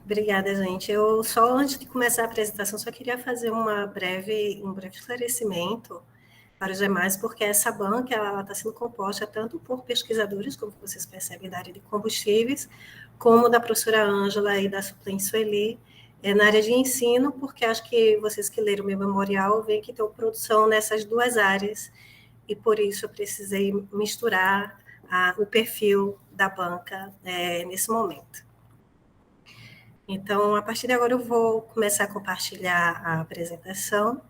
Obrigada, gente. Eu só, antes de começar a apresentação, só queria fazer um breve esclarecimento para os demais, porque essa banca ela está sendo composta tanto por pesquisadores, como vocês percebem, da área de combustíveis, como da professora Ângela e da suplente Sueli, na área de ensino, porque acho que vocês que leram o meu memorial veem que tem produção nessas duas áreas, e por isso eu precisei misturar o perfil da banca nesse momento. Então, a partir de agora, eu vou começar a compartilhar a apresentação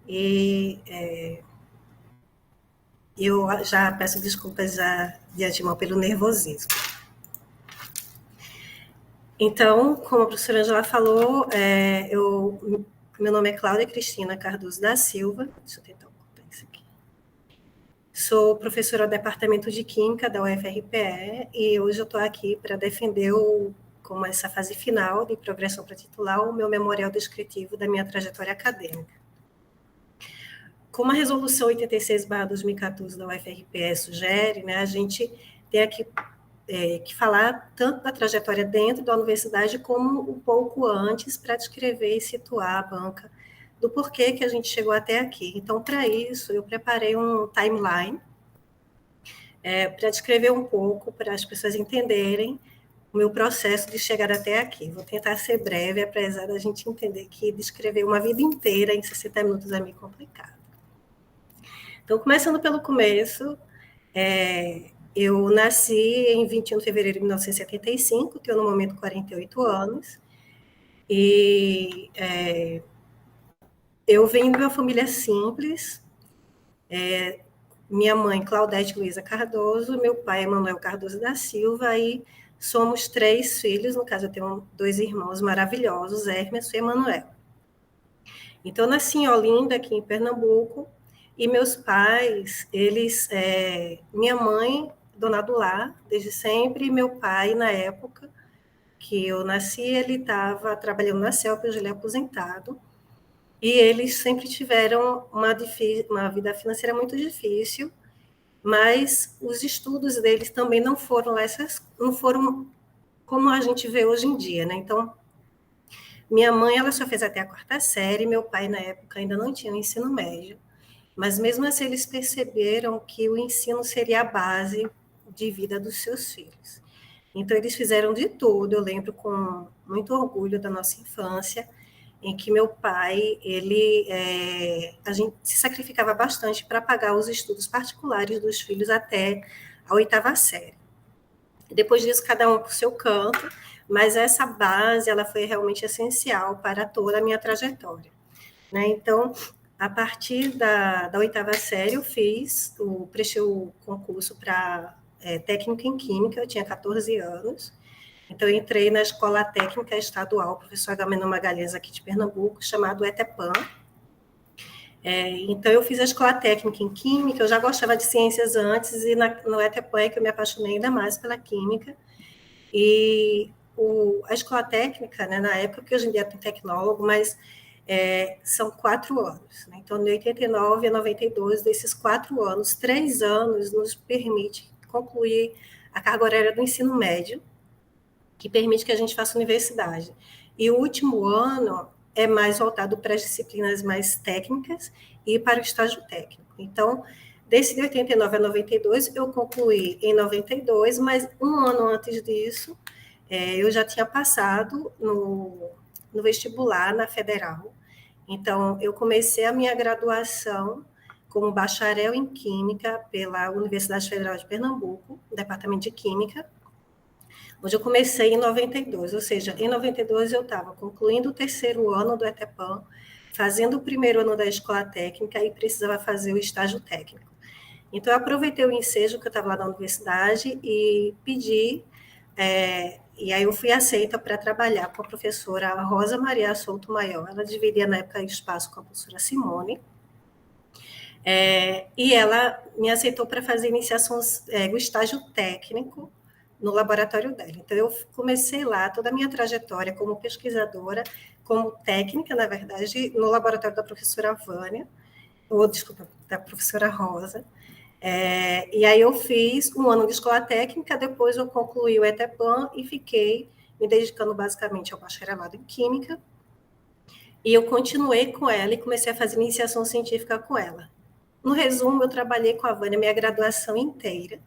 e eu já peço desculpas de antemão pelo nervosismo. Então, como a professora Angela falou, meu nome é Cláudia Cristina Cardoso da Silva, deixa eu tentar ocultar isso aqui. Sou professora do Departamento de Química da UFRPE e hoje eu estou aqui para defender como essa fase final de progressão para titular, o meu memorial descritivo da minha trajetória acadêmica. Como a resolução 86/2014 da UFRPE sugere, né, a gente tem aqui que falar tanto da trajetória dentro da universidade como um pouco antes para descrever e situar a banca do porquê que a gente chegou até aqui. Então, para isso, eu preparei um timeline para descrever um pouco, para as pessoas entenderem o meu processo de chegar até aqui. Vou tentar ser breve, apesar da gente entender que descrever uma vida inteira em 60 minutos é meio complicado. Então, começando pelo começo, eu nasci em 21 de fevereiro de 1975, tenho no momento 48 anos, e eu venho de uma família simples, minha mãe, Claudete Luiza Cardoso, meu pai, Emanuel Cardoso da Silva, e somos 3 filhos, no caso eu tenho 2 irmãos maravilhosos, Hermes e Emanuel. Então, eu nasci em Olinda, aqui em Pernambuco, e meus pais, minha mãe, dona do lar, desde sempre, e meu pai, na época que eu nasci, ele estava trabalhando na CELP, hoje ele é aposentado, e eles sempre tiveram uma vida financeira muito difícil, mas os estudos deles também não foram como a gente vê hoje em dia, né? Então, minha mãe, ela só fez até a 4ª série, meu pai, na época, ainda não tinha o ensino médio, mas mesmo assim eles perceberam que o ensino seria a base de vida dos seus filhos. Então, eles fizeram de tudo, eu lembro com muito orgulho da nossa infância, em que meu pai, a gente se sacrificava bastante para pagar os estudos particulares dos filhos até a 8ª série. Depois disso, cada um por seu canto, mas essa base, ela foi realmente essencial para toda a minha trajetória, né? Então, a partir da 8ª série, eu prestei o concurso para técnico em Química, eu tinha 14 anos, então eu entrei na Escola Técnica Estadual, professor Agamenon Magalhães, aqui de Pernambuco, chamado ETEPAM. Então eu fiz a Escola Técnica em Química, eu já gostava de ciências antes, e no ETEPAM é que eu me apaixonei ainda mais pela Química, e a Escola Técnica, né, na época, que hoje em dia tem tecnólogo, mas são 4 anos. Né? Então, de 89 a 92, desses 4 anos, 3 anos nos permite concluir a carga horária do ensino médio, que permite que a gente faça universidade. E o último ano é mais voltado para as disciplinas mais técnicas e para o estágio técnico. Então, desse de 89 a 92, eu concluí em 92, mas um ano antes disso, eu já tinha passado no vestibular na Federal. Então, eu comecei a minha graduação como bacharel em Química pela Universidade Federal de Pernambuco, Departamento de Química, onde eu comecei em 92, ou seja, em 92 eu estava concluindo o 3º ano do ETEPAM, fazendo o 1º ano da escola técnica e precisava fazer o estágio técnico. Então, eu aproveitei o ensejo que eu estava lá na universidade e pedi, e aí eu fui aceita para trabalhar com a professora Rosa Maria Souto Maior, ela dividia na época espaço com a professora Simone, e ela me aceitou para fazer o estágio técnico no laboratório dela. Então, eu comecei lá toda a minha trajetória como pesquisadora, como técnica, na verdade, no laboratório da professora Vânia, da professora Rosa. E aí eu fiz um ano de escola técnica, depois eu concluí o ETEPAM e fiquei me dedicando basicamente ao bacharelado em Química, e eu continuei com ela e comecei a fazer iniciação científica com ela. No resumo, eu trabalhei com a Vânia minha graduação inteira,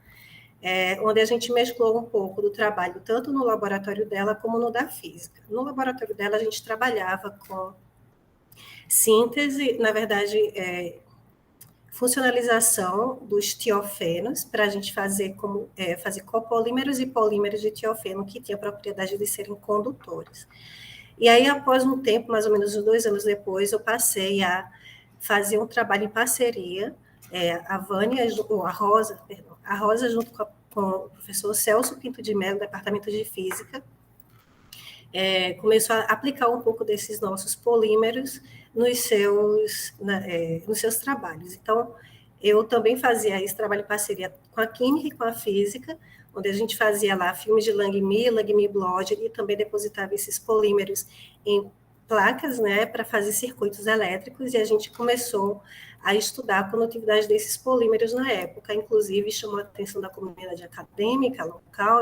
onde a gente mesclou um pouco do trabalho, tanto no laboratório dela como no da física. No laboratório dela, a gente trabalhava com síntese, na verdade, funcionalização dos tiofenos, para a gente fazer fazer copolímeros e polímeros de tiofeno, que tinha a propriedade de serem condutores. E aí, após um tempo, mais ou menos uns 2 anos depois, eu passei a fazer um trabalho em parceria, a Vânia, ou a Rosa, perdão, a Rosa junto com o professor Celso Pinto de Mello, do Departamento de Física, começou a aplicar um pouco desses nossos polímeros nos seus trabalhos. Então, eu também fazia esse trabalho em parceria com a Química e com a Física, onde a gente fazia lá filmes de Langmuir Bloger, e também depositava esses polímeros em placas, né, para fazer circuitos elétricos, e a gente começou a estudar a condutividade desses polímeros na época, inclusive chamou a atenção da comunidade acadêmica local,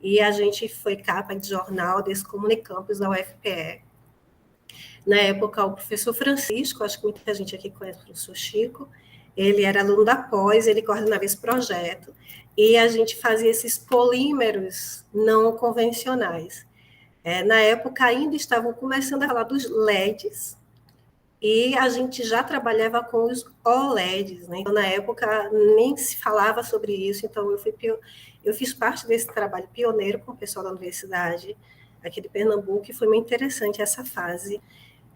e a gente foi capa de jornal desse Comunicampus da UFPE. Na época, o professor Francisco, acho que muita gente aqui conhece o professor Chico, ele era aluno da pós, ele coordenava esse projeto, e a gente fazia esses polímeros não convencionais. Na época, ainda estavam começando a falar dos LEDs, e a gente já trabalhava com os OLEDs, né? Então, na época, nem se falava sobre isso, então eu fiz parte desse trabalho pioneiro com o pessoal da universidade aqui de Pernambuco, e foi muito interessante essa fase,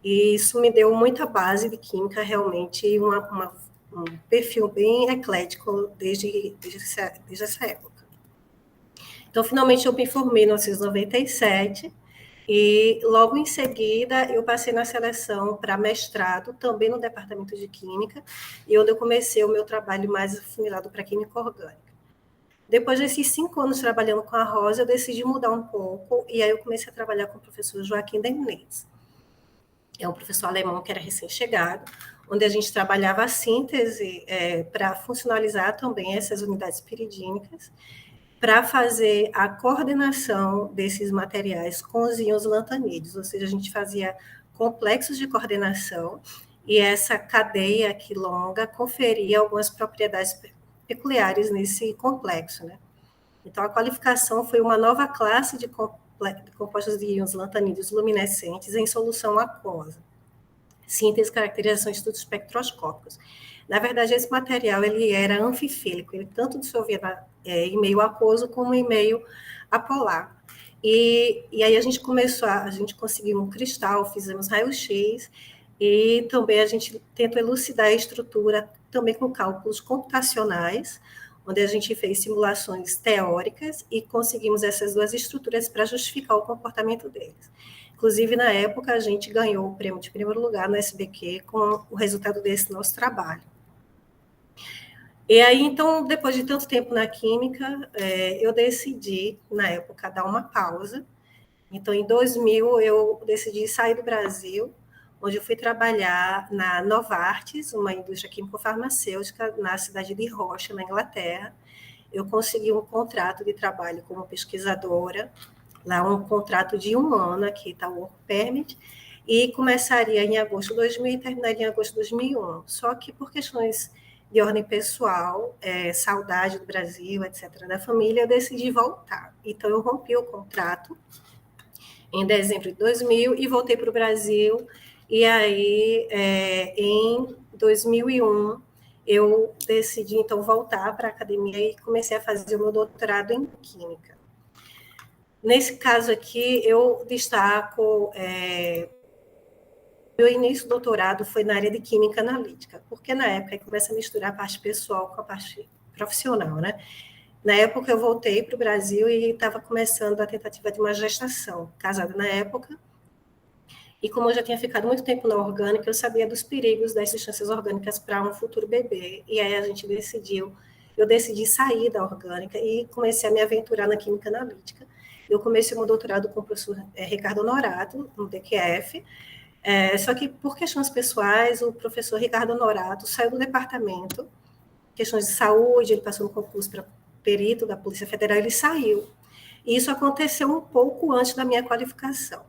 e isso me deu muita base de química, realmente, e um perfil bem eclético desde essa época. Então, finalmente, eu me formei em 1997, e logo em seguida eu passei na seleção para mestrado, também no departamento de Química, e onde eu comecei o meu trabalho mais afunilado para Química Orgânica. Depois desses 5 anos trabalhando com a Rosa, eu decidi mudar um pouco, e aí eu comecei a trabalhar com o professor Joaquim Demnitz. É um professor alemão que era recém-chegado, onde a gente trabalhava a síntese para funcionalizar também essas unidades piridínicas, para fazer a coordenação desses materiais com os íons lantanídeos, ou seja, a gente fazia complexos de coordenação, e essa cadeia aqui longa conferia algumas propriedades peculiares nesse complexo, né? Então, a qualificação foi uma nova classe de compostos de íons lantanídeos luminescentes em solução aquosa. Síntese, caracterização e estudos espectroscópicos. Na verdade, esse material ele era anfifílico, ele tanto dissolvia em meio aquoso como em meio apolar. E aí a gente conseguiu um cristal, fizemos raio-x, e também a gente tentou elucidar a estrutura também com cálculos computacionais, onde a gente fez simulações teóricas e conseguimos essas 2 estruturas para justificar o comportamento deles. Inclusive, na época, a gente ganhou o prêmio de primeiro lugar no SBQ com o resultado desse nosso trabalho. E aí, então, depois de tanto tempo na química, eu decidi, na época, dar uma pausa. Então, em 2000, eu decidi sair do Brasil, onde eu fui trabalhar na Novartis, uma indústria químico-farmacêutica, na cidade de Rocha, na Inglaterra. Eu consegui um contrato de trabalho como pesquisadora, lá um contrato de 1 ano, aqui está o Work Permit, e começaria em agosto de 2000 e terminaria em agosto de 2001. Só que por questões de ordem pessoal, saudade do Brasil, etc., da família, eu decidi voltar. Então, eu rompi o contrato em dezembro de 2000 e voltei para o Brasil, e aí, em 2001, eu decidi, então, voltar para a academia e comecei a fazer o meu doutorado em Química. Nesse caso aqui, eu destaco meu início do doutorado foi na área de Química Analítica, porque na época começa a misturar a parte pessoal com a parte profissional, né? Na época, eu voltei para o Brasil e estava começando a tentativa de uma gestação, casada na época, e como eu já tinha ficado muito tempo na orgânica, eu sabia dos perigos das substâncias orgânicas para um futuro bebê, e aí a gente eu decidi sair da orgânica e comecei a me aventurar na Química Analítica. Eu comecei meu doutorado com o professor Ricardo Honorato, no DQF, só que por questões pessoais, o professor Ricardo Honorato saiu do departamento, questões de saúde, ele passou no concurso para perito da Polícia Federal, ele saiu. E isso aconteceu um pouco antes da minha qualificação.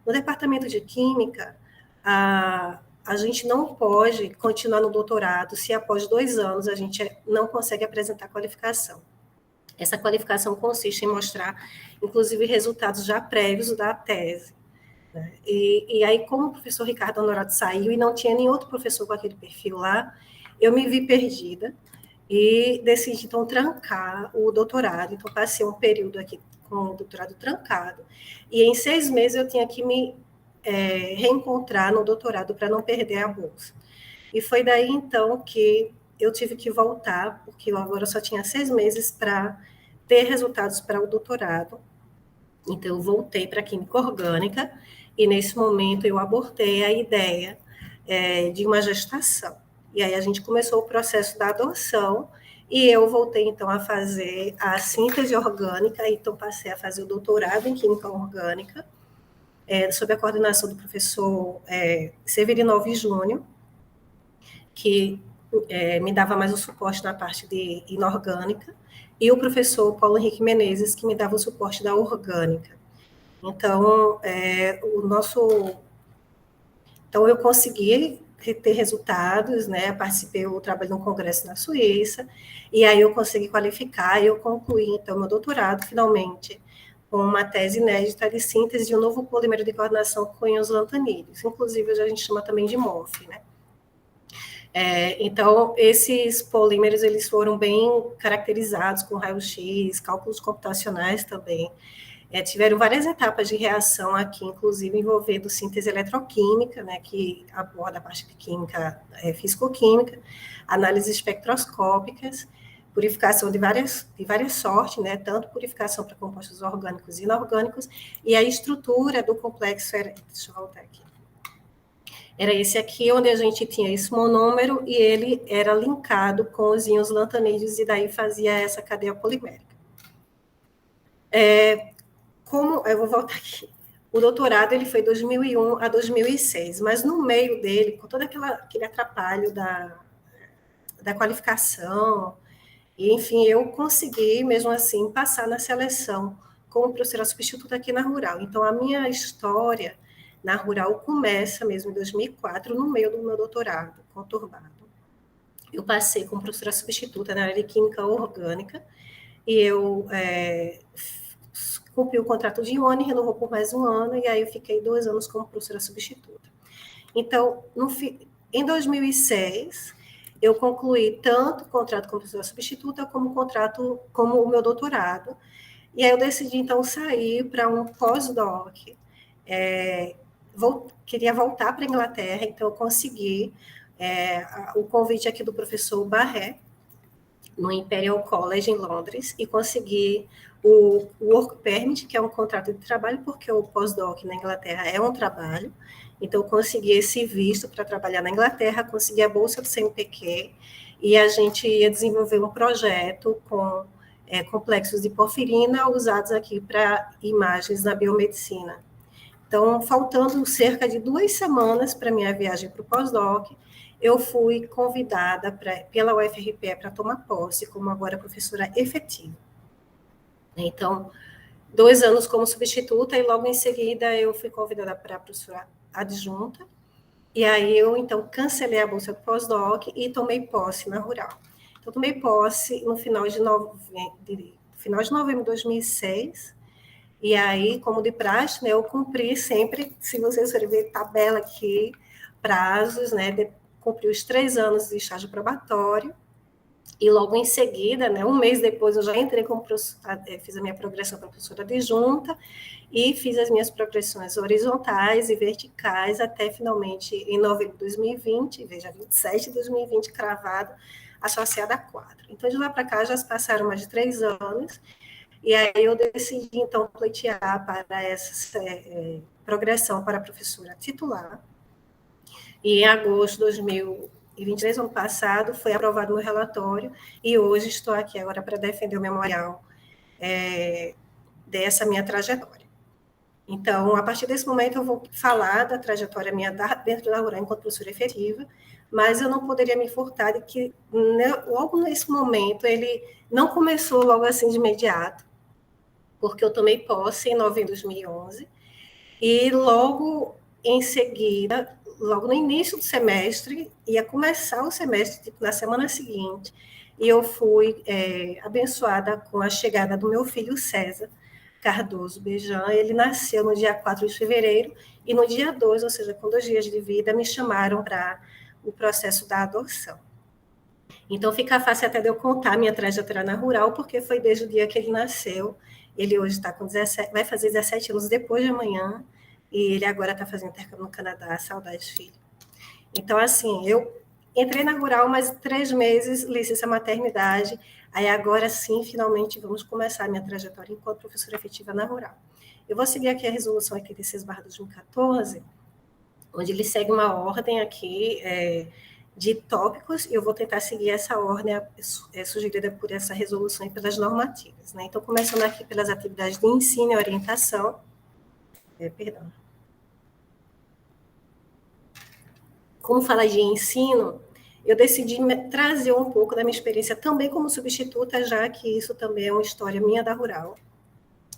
No departamento de Química, a gente não pode continuar no doutorado se após 2 anos a gente não consegue apresentar qualificação. Essa qualificação consiste em mostrar, inclusive, resultados já prévios da tese. Né? E aí, como o professor Ricardo Honorato saiu e não tinha nenhum outro professor com aquele perfil lá, eu me vi perdida e decidi, então, trancar o doutorado. Então, passei um período aqui com o doutorado trancado, e em 6 meses eu tinha que me reencontrar no doutorado para não perder a bolsa. E foi daí, então, que eu tive que voltar, porque eu agora só tinha 6 meses para ter resultados para o doutorado. Então, eu voltei para a Química Orgânica, e nesse momento eu abortei a ideia de uma gestação. E aí a gente começou o processo da adoção, e eu voltei, então, a fazer a síntese orgânica, então passei a fazer o doutorado em Química Orgânica, sob a coordenação do professor Severino Alves Júnior, que me dava mais o suporte na parte de inorgânica, e o professor Paulo Henrique Menezes, que me dava o suporte da orgânica. Então, Então, eu consegui ter resultados, né? Eu trabalhei num congresso na Suíça, e aí eu consegui qualificar, e eu concluí, então, meu doutorado, finalmente, com uma tese inédita de síntese de um novo polímero de coordenação com íons lantanídeos, inclusive a gente chama também de MOF, né? Então, esses polímeros, eles foram bem caracterizados com raio-x, cálculos computacionais também. Tiveram várias etapas de reação aqui, inclusive envolvendo síntese eletroquímica, né, que aborda a parte de química, fisicoquímica, análises espectroscópicas, purificação de várias sortes, né, tanto purificação para compostos orgânicos e inorgânicos, e a estrutura do complexo, deixa eu voltar aqui. Era esse aqui, onde a gente tinha esse monômero, e ele era linkado com os íons lantanídeos, e daí fazia essa cadeia polimérica. Eu vou voltar aqui. O doutorado ele foi de 2001 a 2006, mas no meio dele, com todo aquele atrapalho da qualificação, e, enfim, eu consegui, mesmo assim, passar na seleção como professora substituta aqui na Rural. Então, a minha história na Rural começa mesmo em 2004, no meio do meu doutorado, conturbado. Eu passei como professora substituta na área de Química Orgânica, e eu cumpri o contrato de 1 ano e renovou por mais 1 ano, e aí eu fiquei 2 anos como professora substituta. Então, em 2006, eu concluí tanto o contrato como professora substituta, como o meu doutorado, e aí eu decidi, então, sair para um pós-doc. Queria voltar para a Inglaterra, então eu consegui o convite aqui do professor Barré, no Imperial College, em Londres, e consegui o Work Permit, que é um contrato de trabalho, porque o pós-doc na Inglaterra é um trabalho. Então, eu consegui esse visto para trabalhar na Inglaterra, consegui a bolsa do CNPq, e a gente ia desenvolver um projeto com complexos de porfirina usados aqui para imagens na biomedicina. Então, faltando cerca de 2 semanas para minha viagem para o pós-doc, eu fui convidada pela UFRPE para tomar posse como agora professora efetiva. Então, 2 anos como substituta, e logo em seguida eu fui convidada para professora adjunta, e aí eu, então, cancelei a bolsa do pós-doc e tomei posse na Rural. Então, tomei posse no final de novembro de 2006, e aí, como de praxe, né, eu cumpri sempre, se vocês forem ver tabela aqui, prazos, né, cumpri os 3 anos de estágio probatório, e logo em seguida, né, 1 mês depois, eu já entrei como fiz a minha progressão para professora adjunta, e fiz as minhas progressões horizontais e verticais, até finalmente, em novembro de 2020, veja, 27 de 2020, cravado, associada a 4. Então, de lá para cá, já se passaram mais de 3 anos, e aí eu decidi, então, pleitear para essa progressão para professora titular. E em agosto de 2023, ano passado, foi aprovado meu relatório, e hoje estou aqui agora para defender o memorial dessa minha trajetória. Então, a partir desse momento, eu vou falar da trajetória minha dentro da Rural enquanto professora efetiva, mas eu não poderia me furtar de que, logo nesse momento, ele não começou logo assim de imediato, porque eu tomei posse em novembro de 2011, e logo em seguida, logo no início do semestre, ia começar o semestre, tipo, na semana seguinte, e eu fui abençoada com a chegada do meu filho César Cardoso Bejan. Ele nasceu no dia 4 de fevereiro, e no dia 2, ou seja, com 2 dias de vida, me chamaram para o processo da adoção. Então, fica fácil até de eu contar minha trajetória na rural, porque foi desde o dia que ele nasceu. Ele hoje está com 17, vai fazer 17 anos depois de amanhã, e ele agora está fazendo intercâmbio no Canadá. Saudades, filho. Então, assim, eu entrei na rural, mas 3 meses, licença maternidade, aí agora sim, finalmente, vamos começar a minha trajetória enquanto professora efetiva na rural. Eu vou seguir aqui a resolução 86/2014, onde ele segue uma ordem aqui de tópicos, e eu vou tentar seguir essa ordem sugerida por essa resolução e pelas normativas, né? Então, começando aqui pelas atividades de ensino e orientação, perdão. Como fala de ensino, eu decidi trazer um pouco da minha experiência também como substituta, já que isso também é uma história minha da rural.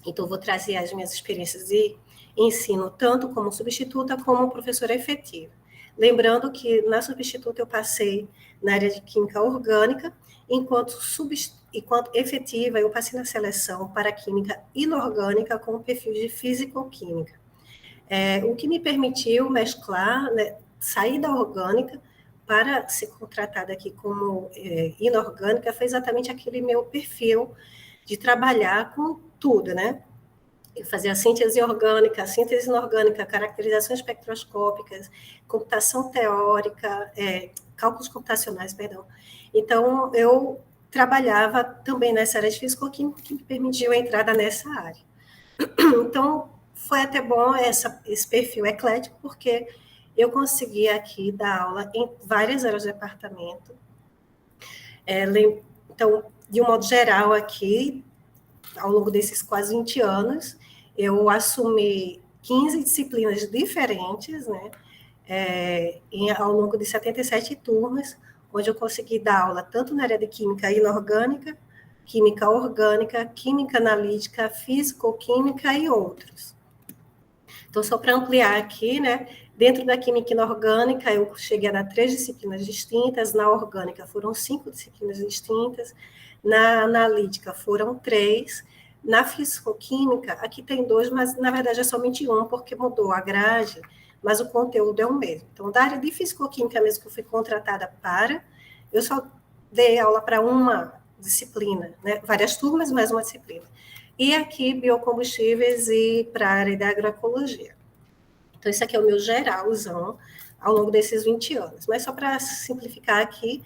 Então, eu vou trazer as minhas experiências de ensino, tanto como substituta, como professora efetiva. Lembrando que na substituta eu passei na área de química orgânica, enquanto efetiva eu passei na seleção para química inorgânica com o perfil de físico-química. O que me permitiu mesclar, né, sair da orgânica para ser contratada aqui como inorgânica, foi exatamente aquele meu perfil de trabalhar com tudo, né? Eu fazia síntese orgânica, síntese inorgânica, caracterizações espectroscópicas, computação teórica, cálculos computacionais, perdão. Então, eu trabalhava também nessa área de físico-química, que me permitiu a entrada nessa área. Então, foi até bom esse perfil eclético, porque eu consegui aqui dar aula em várias áreas do departamento. Então, de um modo geral, aqui, ao longo desses quase 20 anos, eu assumi 15 disciplinas diferentes, né, ao longo de 77 turmas, onde eu consegui dar aula tanto na área de química inorgânica, química orgânica, química analítica, físico-química e outros. Então, só para ampliar aqui, né, dentro da química inorgânica, eu cheguei a dar 3 disciplinas distintas, na orgânica foram 5 disciplinas distintas, na analítica foram 3, na físico-química, aqui tem 2, mas na verdade é somente um, porque mudou a grade, mas o conteúdo é o mesmo. Então, da área de físico-química mesmo que eu fui contratada para, eu só dei aula para uma disciplina, né, várias turmas, mais uma disciplina. E aqui, biocombustíveis e para a área da agroecologia. Então, esse aqui é o meu geralzão ao longo desses 20 anos. Mas só para simplificar aqui,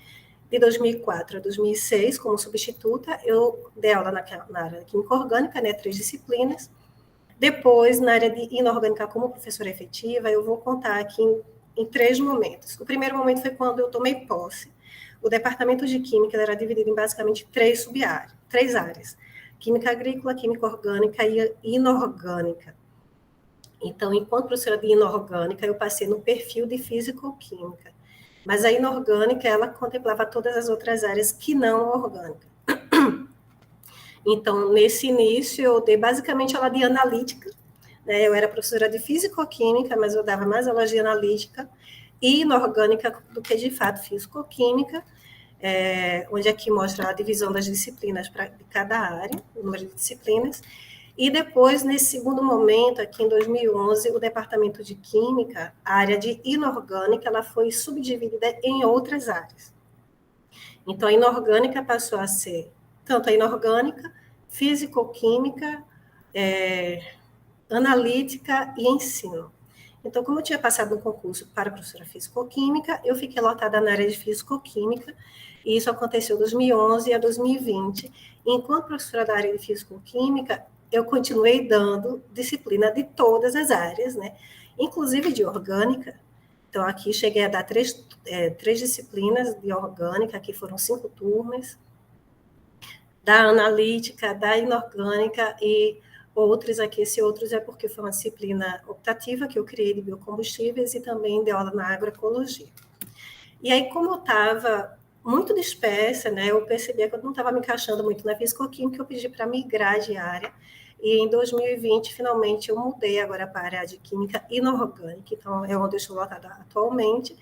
de 2004 a 2006, como substituta, eu dei aula na área de química orgânica, né, 3 disciplinas. Depois, na área de inorgânica, como professora efetiva, eu vou contar aqui em 3 momentos. O primeiro momento foi quando eu tomei posse. O departamento de química era dividido em basicamente 3 áreas. Química agrícola, química orgânica e inorgânica. Então, enquanto professora de inorgânica, eu passei no perfil de físico-química. Mas a inorgânica, ela contemplava todas as outras áreas que não orgânica. Então, nesse início, eu dei basicamente aula de analítica, né? Eu era professora de físico-química, mas eu dava mais aula de analítica e inorgânica do que, de fato, físico-química, onde aqui mostra a divisão das disciplinas de cada área, o número de disciplinas. E depois, nesse segundo momento, aqui em 2011, o departamento de química, a área de inorgânica, ela foi subdividida em outras áreas. Então, a inorgânica passou a ser tanto a inorgânica, físico-química, analítica e ensino. Então, como eu tinha passado no concurso para professora físico-química, eu fiquei lotada na área de físico-química, e isso aconteceu de 2011 a 2020. Enquanto professora da área de físico-química, eu continuei dando disciplina de todas as áreas, né? Inclusive de orgânica. Então, aqui cheguei a dar 3 disciplinas de orgânica, aqui foram 5 turmas, da analítica, da inorgânica e outros aqui. Esse outros é porque foi uma disciplina optativa que eu criei de biocombustíveis e também de aula na agroecologia. E aí, como eu estava muito dispersa, né, eu percebia que eu não estava me encaixando muito na fisicoquímica, eu pedi para migrar de área. e em 2020, finalmente, eu mudei agora para a área de Química Inorgânica, então é onde eu estou lotada atualmente,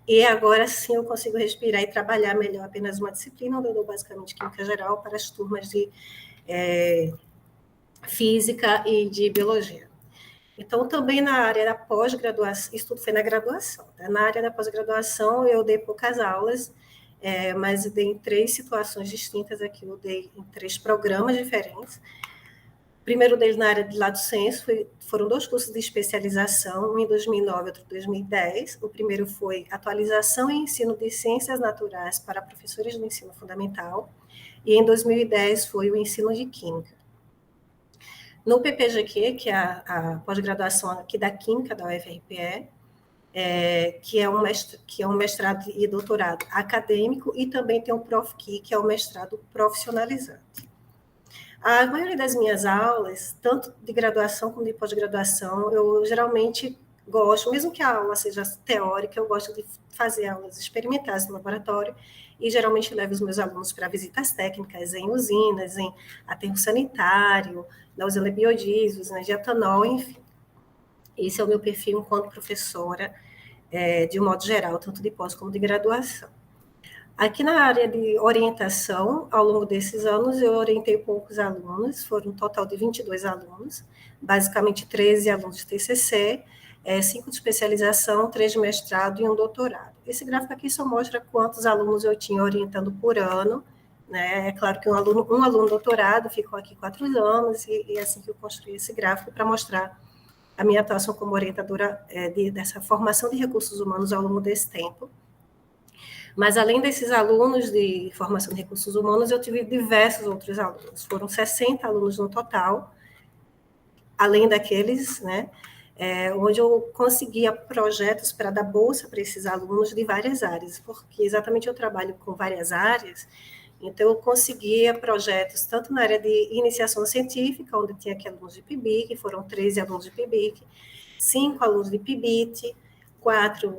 e agora sim eu consigo respirar e trabalhar melhor apenas uma disciplina, onde eu dou basicamente Química Geral para as turmas de Física e de Biologia. Então, também na área da pós-graduação, isso tudo foi na graduação, tá? Na área da pós-graduação eu dei poucas aulas, mas eu dei em 3 situações distintas aqui, eu dei em 3 programas diferentes. O primeiro deles na área de lato sensu, foram 2 cursos de especialização, um em 2009 e outro em 2010. O primeiro foi Atualização e Ensino de Ciências Naturais para Professores do Ensino Fundamental, e em 2010 foi o Ensino de Química. No PPGQ, que é a pós-graduação aqui da Química da UFRPE, que é um mestrado e doutorado acadêmico, e também tem o ProfQui, que é o mestrado profissionalizante. A maioria das minhas aulas, tanto de graduação como de pós-graduação, eu geralmente gosto, mesmo que a aula seja teórica, eu gosto de fazer aulas experimentais no laboratório, e geralmente levo os meus alunos para visitas técnicas em usinas, em aterro sanitário, na usina de biodiesel, usina de etanol, enfim. Esse é o meu perfil enquanto professora, de um modo geral, tanto de pós como de graduação. Aqui na área de orientação, ao longo desses anos, eu orientei poucos alunos, foram um total de 22 alunos, basicamente 13 alunos de TCC, 5 de especialização, 3 de mestrado e um doutorado. Esse gráfico aqui só mostra quantos alunos eu tinha orientando por ano, né? É claro que um aluno doutorado ficou aqui 4 anos, e é assim que eu construí esse gráfico para mostrar a minha atuação como orientadora dessa formação de recursos humanos ao longo desse tempo. Mas, além desses alunos de formação de recursos humanos, eu tive diversos outros alunos. Foram 60 alunos no total, além daqueles, né, onde eu conseguia projetos para dar bolsa para esses alunos de várias áreas, porque exatamente eu trabalho com várias áreas, então eu conseguia projetos tanto na área de iniciação científica, onde tinha aqui alunos de PIBIC, foram 13 alunos de PIBIC, 5 alunos de PIBIT, 4,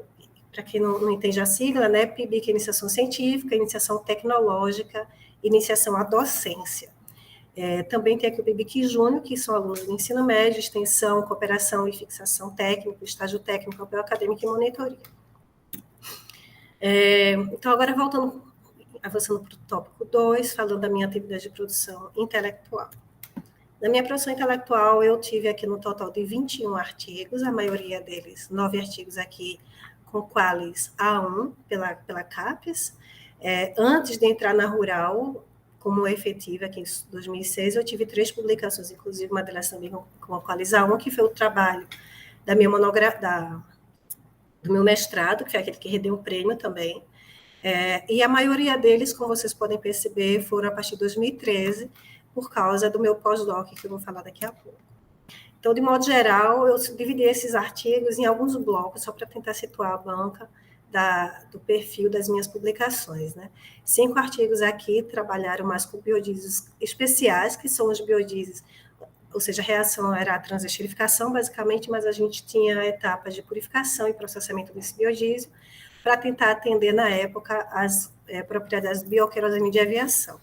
para quem não entende a sigla, né, PIBIC, iniciação científica, iniciação tecnológica, iniciação à docência. Também tem aqui o PIBIC Júnior, que são alunos do ensino médio, extensão, cooperação e fixação técnica, estágio técnico, papel acadêmico e monitoria. Então, agora avançando para o tópico 2, falando da minha atividade de produção intelectual. Na minha produção intelectual, eu tive aqui no total de 21 artigos, a maioria deles, 9 artigos aqui, com qualis A1 pela CAPES. Antes de entrar na Rural, como efetiva aqui em 2006, eu tive 3 publicações, inclusive uma delas também com a qualis A1, que foi o trabalho da minha do meu mestrado, que foi aquele que rendeu o prêmio também. E a maioria deles, como vocês podem perceber, foram a partir de 2013, por causa do meu pós-doc, que eu vou falar daqui a pouco. Então, de modo geral, eu dividi esses artigos em alguns blocos, só para tentar situar a banca do perfil das minhas publicações, né? 5 artigos aqui trabalharam mais com biodiesels especiais, que são os biodiesels, ou seja, a reação era a transesterificação, basicamente, mas a gente tinha etapas de purificação e processamento desse biodiesel, para tentar atender, na época, as propriedades do bioquerosene de aviação.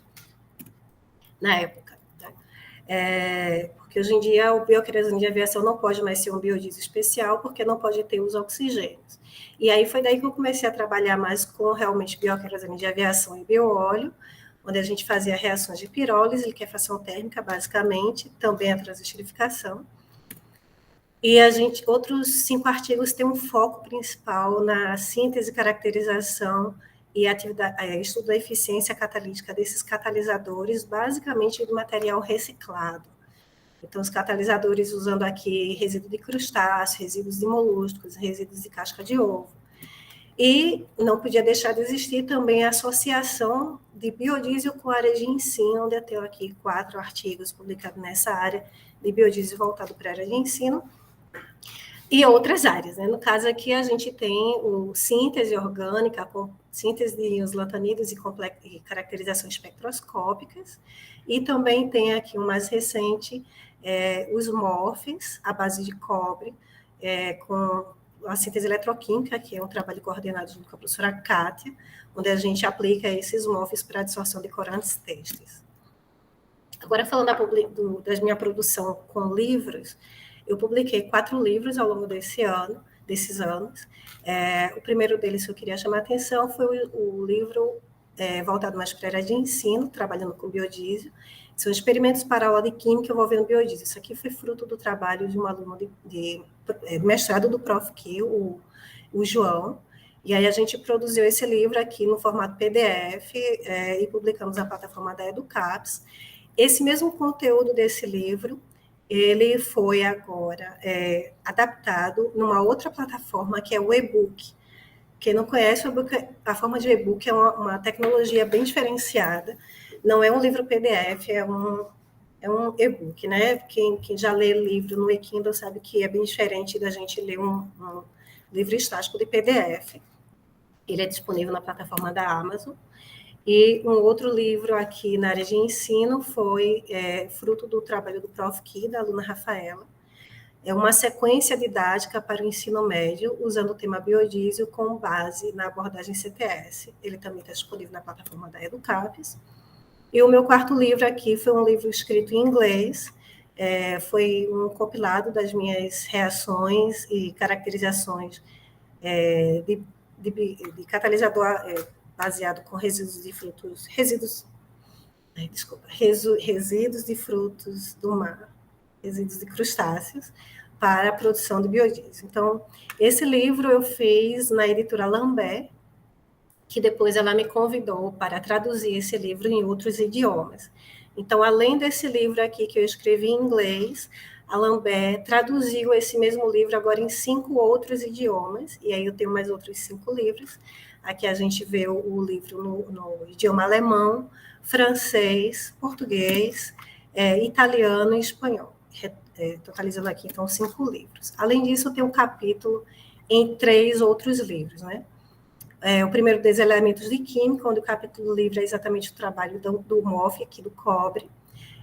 Na época. Né? Porque hoje em dia o bioquerosene de aviação não pode mais ser um biodiesel especial, porque não pode ter os oxigênios. E aí foi daí que eu comecei a trabalhar mais com realmente bioquerosene de aviação e bioóleo, onde a gente fazia reações de pirólise, liquefação térmica, basicamente, também a transesterificação. E outros 5 artigos têm um foco principal na síntese, caracterização e estudo da eficiência catalítica desses catalisadores, basicamente do material reciclado. Então, os catalisadores usando aqui resíduo de crustáceo, resíduos de moluscos, resíduos de casca de ovo. E não podia deixar de existir também a associação de biodiesel com a área de ensino, onde eu tenho aqui 4 artigos publicados nessa área de biodiesel voltado para a área de ensino, e outras áreas, né? No caso aqui, a gente tem o síntese orgânica, com síntese de isolantanídeos e caracterizações espectroscópicas, e também tem aqui o mais recente, os MORPHs, à base de cobre, com a síntese eletroquímica, que é um trabalho coordenado junto com a professora Kátia, onde a gente aplica esses MORPHs para a absorção de corantes têxteis. Agora, falando da minha produção com livros, eu publiquei 4 livros ao longo desses anos. O primeiro deles que eu queria chamar a atenção foi o livro voltado mais para a área de ensino, trabalhando com biodiesel. São experimentos para aula de química envolvendo biodiesel. Isso aqui foi fruto do trabalho de um aluno de mestrado do Prof. Ki, o João. E aí a gente produziu esse livro aqui no formato PDF e publicamos na plataforma da Educaps. Esse mesmo conteúdo desse livro, ele foi agora adaptado numa outra plataforma, que é o e-book. Quem não conhece, a forma de e-book é uma tecnologia bem diferenciada. Não é um livro PDF, é um e-book, né? Quem já lê livro no e-Kindle sabe que é bem diferente da gente ler um livro estático de PDF. Ele é disponível na plataforma da Amazon. E um outro livro aqui na área de ensino foi fruto do trabalho do Prof. Ki, da aluna Rafaela. É uma sequência didática para o ensino médio, usando o tema biodiesel com base na abordagem CTS. Ele também está disponível na plataforma da Educaps. E o meu quarto livro aqui foi um livro escrito em inglês, foi um compilado das minhas reações e caracterizações de catalisador baseado com resíduos de frutos, resíduos de frutos do mar, resíduos de crustáceos, para a produção de biodiesel. Então, esse livro eu fiz na editora Lambert, que depois ela me convidou para traduzir esse livro em outros idiomas. Então, além desse livro aqui que eu escrevi em inglês, a Lambert traduziu esse mesmo livro agora em 5 outros idiomas, e aí eu tenho mais outros 5 livros. Aqui a gente vê o livro no idioma alemão, francês, português, italiano e espanhol. Totalizando aqui, então, 5 livros. Além disso, eu tenho um capítulo em 3 outros livros, né? O primeiro deles é Elementos de Química, onde o capítulo livre é exatamente o trabalho do MOF, aqui do cobre.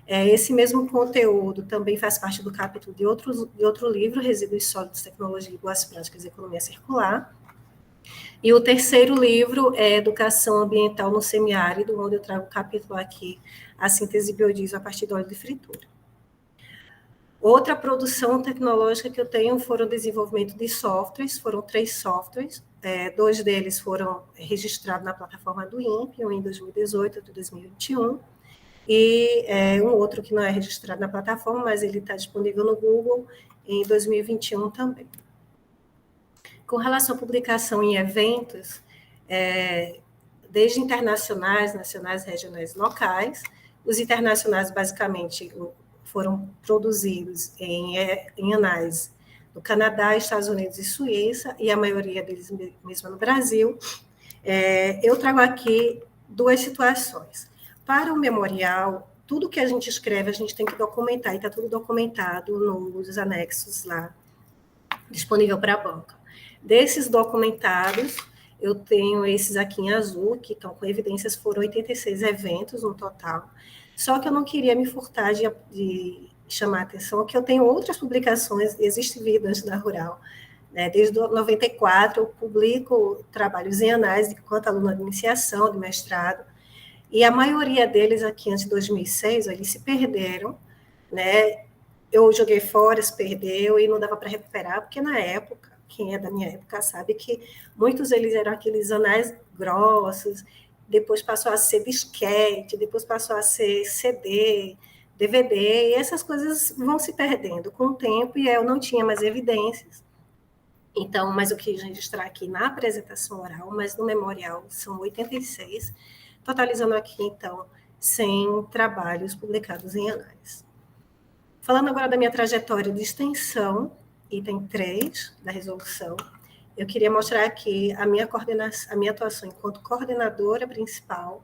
Esse mesmo conteúdo também faz parte do capítulo de outro livro, Resíduos Sólidos, Tecnologia e Boas Práticas e Economia Circular. E o terceiro livro é Educação Ambiental no Semiárido, onde eu trago o capítulo aqui, a síntese de biodiesel a partir do óleo de fritura. Outra produção tecnológica que eu tenho foram o desenvolvimento de softwares, foram 3 softwares, 2 deles foram registrados na plataforma do INPE, um em 2018 e outro em 2021, e um outro que não é registrado na plataforma, mas ele está disponível no Google em 2021 também. Com relação à publicação em eventos, desde internacionais, nacionais, regionais, locais, os internacionais basicamente foram produzidos em anais no Canadá, Estados Unidos e Suíça, e a maioria deles mesmo no Brasil. Eu trago aqui 2 situações. Para o memorial, tudo que a gente escreve, a gente tem que documentar, e está tudo documentado nos anexos lá, disponível para a banca. Desses documentados, eu tenho esses aqui em azul, que estão com evidências, foram 86 eventos no total. Só que eu não queria me furtar de chamar a atenção que eu tenho outras publicações, existe vida antes da Rural. Desde 94, eu publico trabalhos em análise enquanto aluna de iniciação, de mestrado, e a maioria deles aqui antes de 2006, eles se perderam, né? Eu joguei fora, se perdeu, e não dava para recuperar, porque na época, quem é da minha época sabe que muitos deles eram aqueles anais grossos, depois passou a ser disquete, depois passou a ser CD, DVD, e essas coisas vão se perdendo com o tempo, e eu não tinha mais evidências. Então, mas eu quis registrar aqui na apresentação oral, mas no memorial são 86, totalizando aqui, então, 100 trabalhos publicados em análise. Falando agora da minha trajetória de extensão, item 3 da resolução, eu queria mostrar aqui a minha atuação enquanto coordenadora principal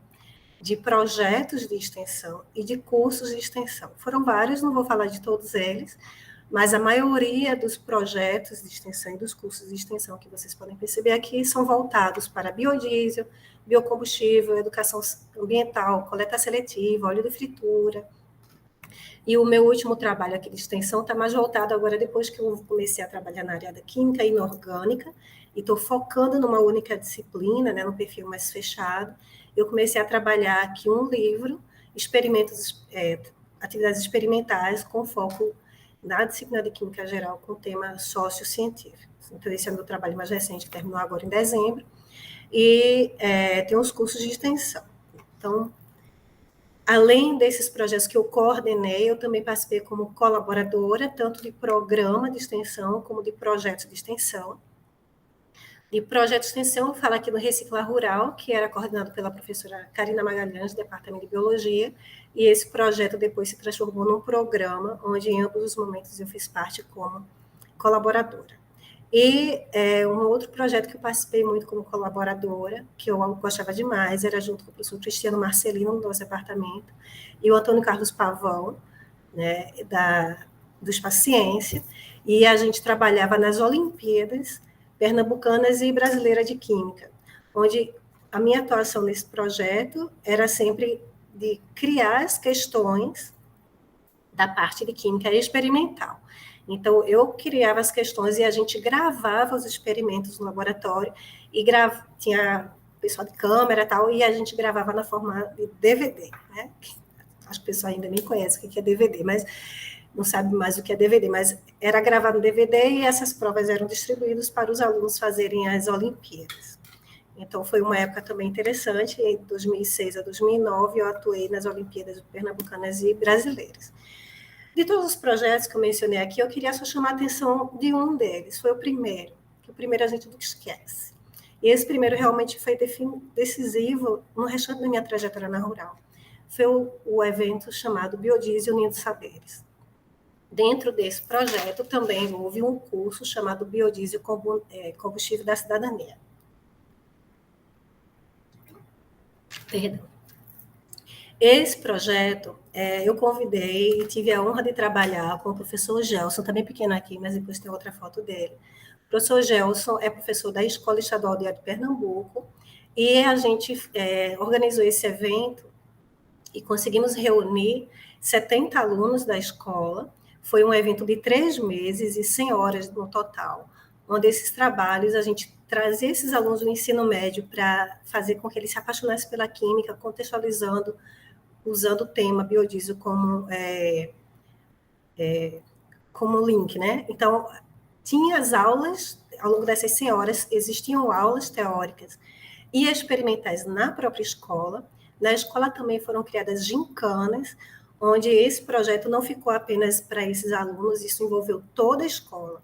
de projetos de extensão e de cursos de extensão. Foram vários, não vou falar de todos eles, mas a maioria dos projetos de extensão e dos cursos de extensão que vocês podem perceber aqui são voltados para biodiesel, biocombustível, educação ambiental, coleta seletiva, óleo de fritura. E o meu último trabalho aqui de extensão está mais voltado agora, depois que eu comecei a trabalhar na área da química inorgânica, e estou focando numa única disciplina, né, num perfil mais fechado. Eu comecei a trabalhar aqui um livro, experimentos atividades experimentais com foco na disciplina de Química Geral com tema sociocientífico. Então, esse é o meu trabalho mais recente, que terminou agora em dezembro, e tem os cursos de extensão. Então, além desses projetos que eu coordenei, eu também participei como colaboradora, tanto de programa de extensão como de projetos de extensão. De projeto de extensão, eu falo aqui no Reciclar Rural, que era coordenado pela professora Karina Magalhães, do Departamento de Biologia, e esse projeto depois se transformou num programa, onde em ambos os momentos eu fiz parte como colaboradora. E um outro projeto que eu participei muito como colaboradora, que eu gostava demais, era junto com o professor Cristiano Marcelino, do nosso departamento, e o Antônio Carlos Pavão, né, do Espaço Ciência, e a gente trabalhava nas Olimpíadas Pernambucanas e Brasileiras de Química, onde a minha atuação nesse projeto era sempre de criar as questões da parte de Química experimental. Então, eu criava as questões e a gente gravava os experimentos no laboratório e tinha pessoal de câmera e tal, e a gente gravava na forma de DVD, né? Acho que o pessoal ainda nem conhece o que é DVD, mas não sabe mais o que é DVD, mas era gravado no DVD e essas provas eram distribuídas para os alunos fazerem as Olimpíadas. Então, foi uma época também interessante, em 2006 a 2009 eu atuei nas Olimpíadas Pernambucanas e Brasileiras. De todos os projetos que eu mencionei aqui, eu queria só chamar a atenção de um deles, foi o primeiro, que o primeiro a gente nunca esquece. E esse primeiro realmente foi decisivo no restante da minha trajetória na Rural. Foi o evento chamado Biodiesel Unindo Saberes. Dentro desse projeto também houve um curso chamado Biodiesel Combustível da Cidadania. Perdão. Esse projeto, eu convidei e tive a honra de trabalhar com o professor Gelson, também pequeno aqui, mas depois tem outra foto dele. O professor Gelson é professor da Escola Estadual de Pernambuco, e a gente organizou esse evento e conseguimos reunir 70 alunos da escola. Foi um evento de 3 meses e 100 horas no total, onde esses trabalhos a gente trazia esses alunos do ensino médio para fazer com que eles se apaixonassem pela química, contextualizando, usando o tema biodiesel como link, né? Então, tinha as aulas, ao longo dessas 100 horas, existiam aulas teóricas e experimentais na própria escola. Na escola também foram criadas gincanas, onde esse projeto não ficou apenas para esses alunos, isso envolveu toda a escola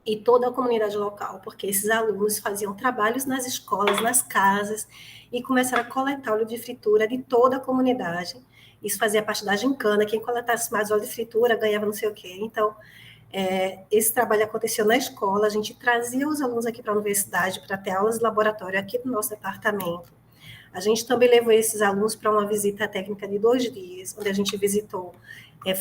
e toda a comunidade local, porque esses alunos faziam trabalhos nas escolas, nas casas, e começaram a coletar óleo de fritura de toda a comunidade. Isso fazia parte da gincana, quem coletasse mais óleo de fritura ganhava não sei o quê. Então, esse trabalho aconteceu na escola, a gente trazia os alunos aqui para a universidade para ter aulas de laboratório aqui no nosso departamento. A gente também levou esses alunos para uma visita técnica de 2 dias, onde a gente visitou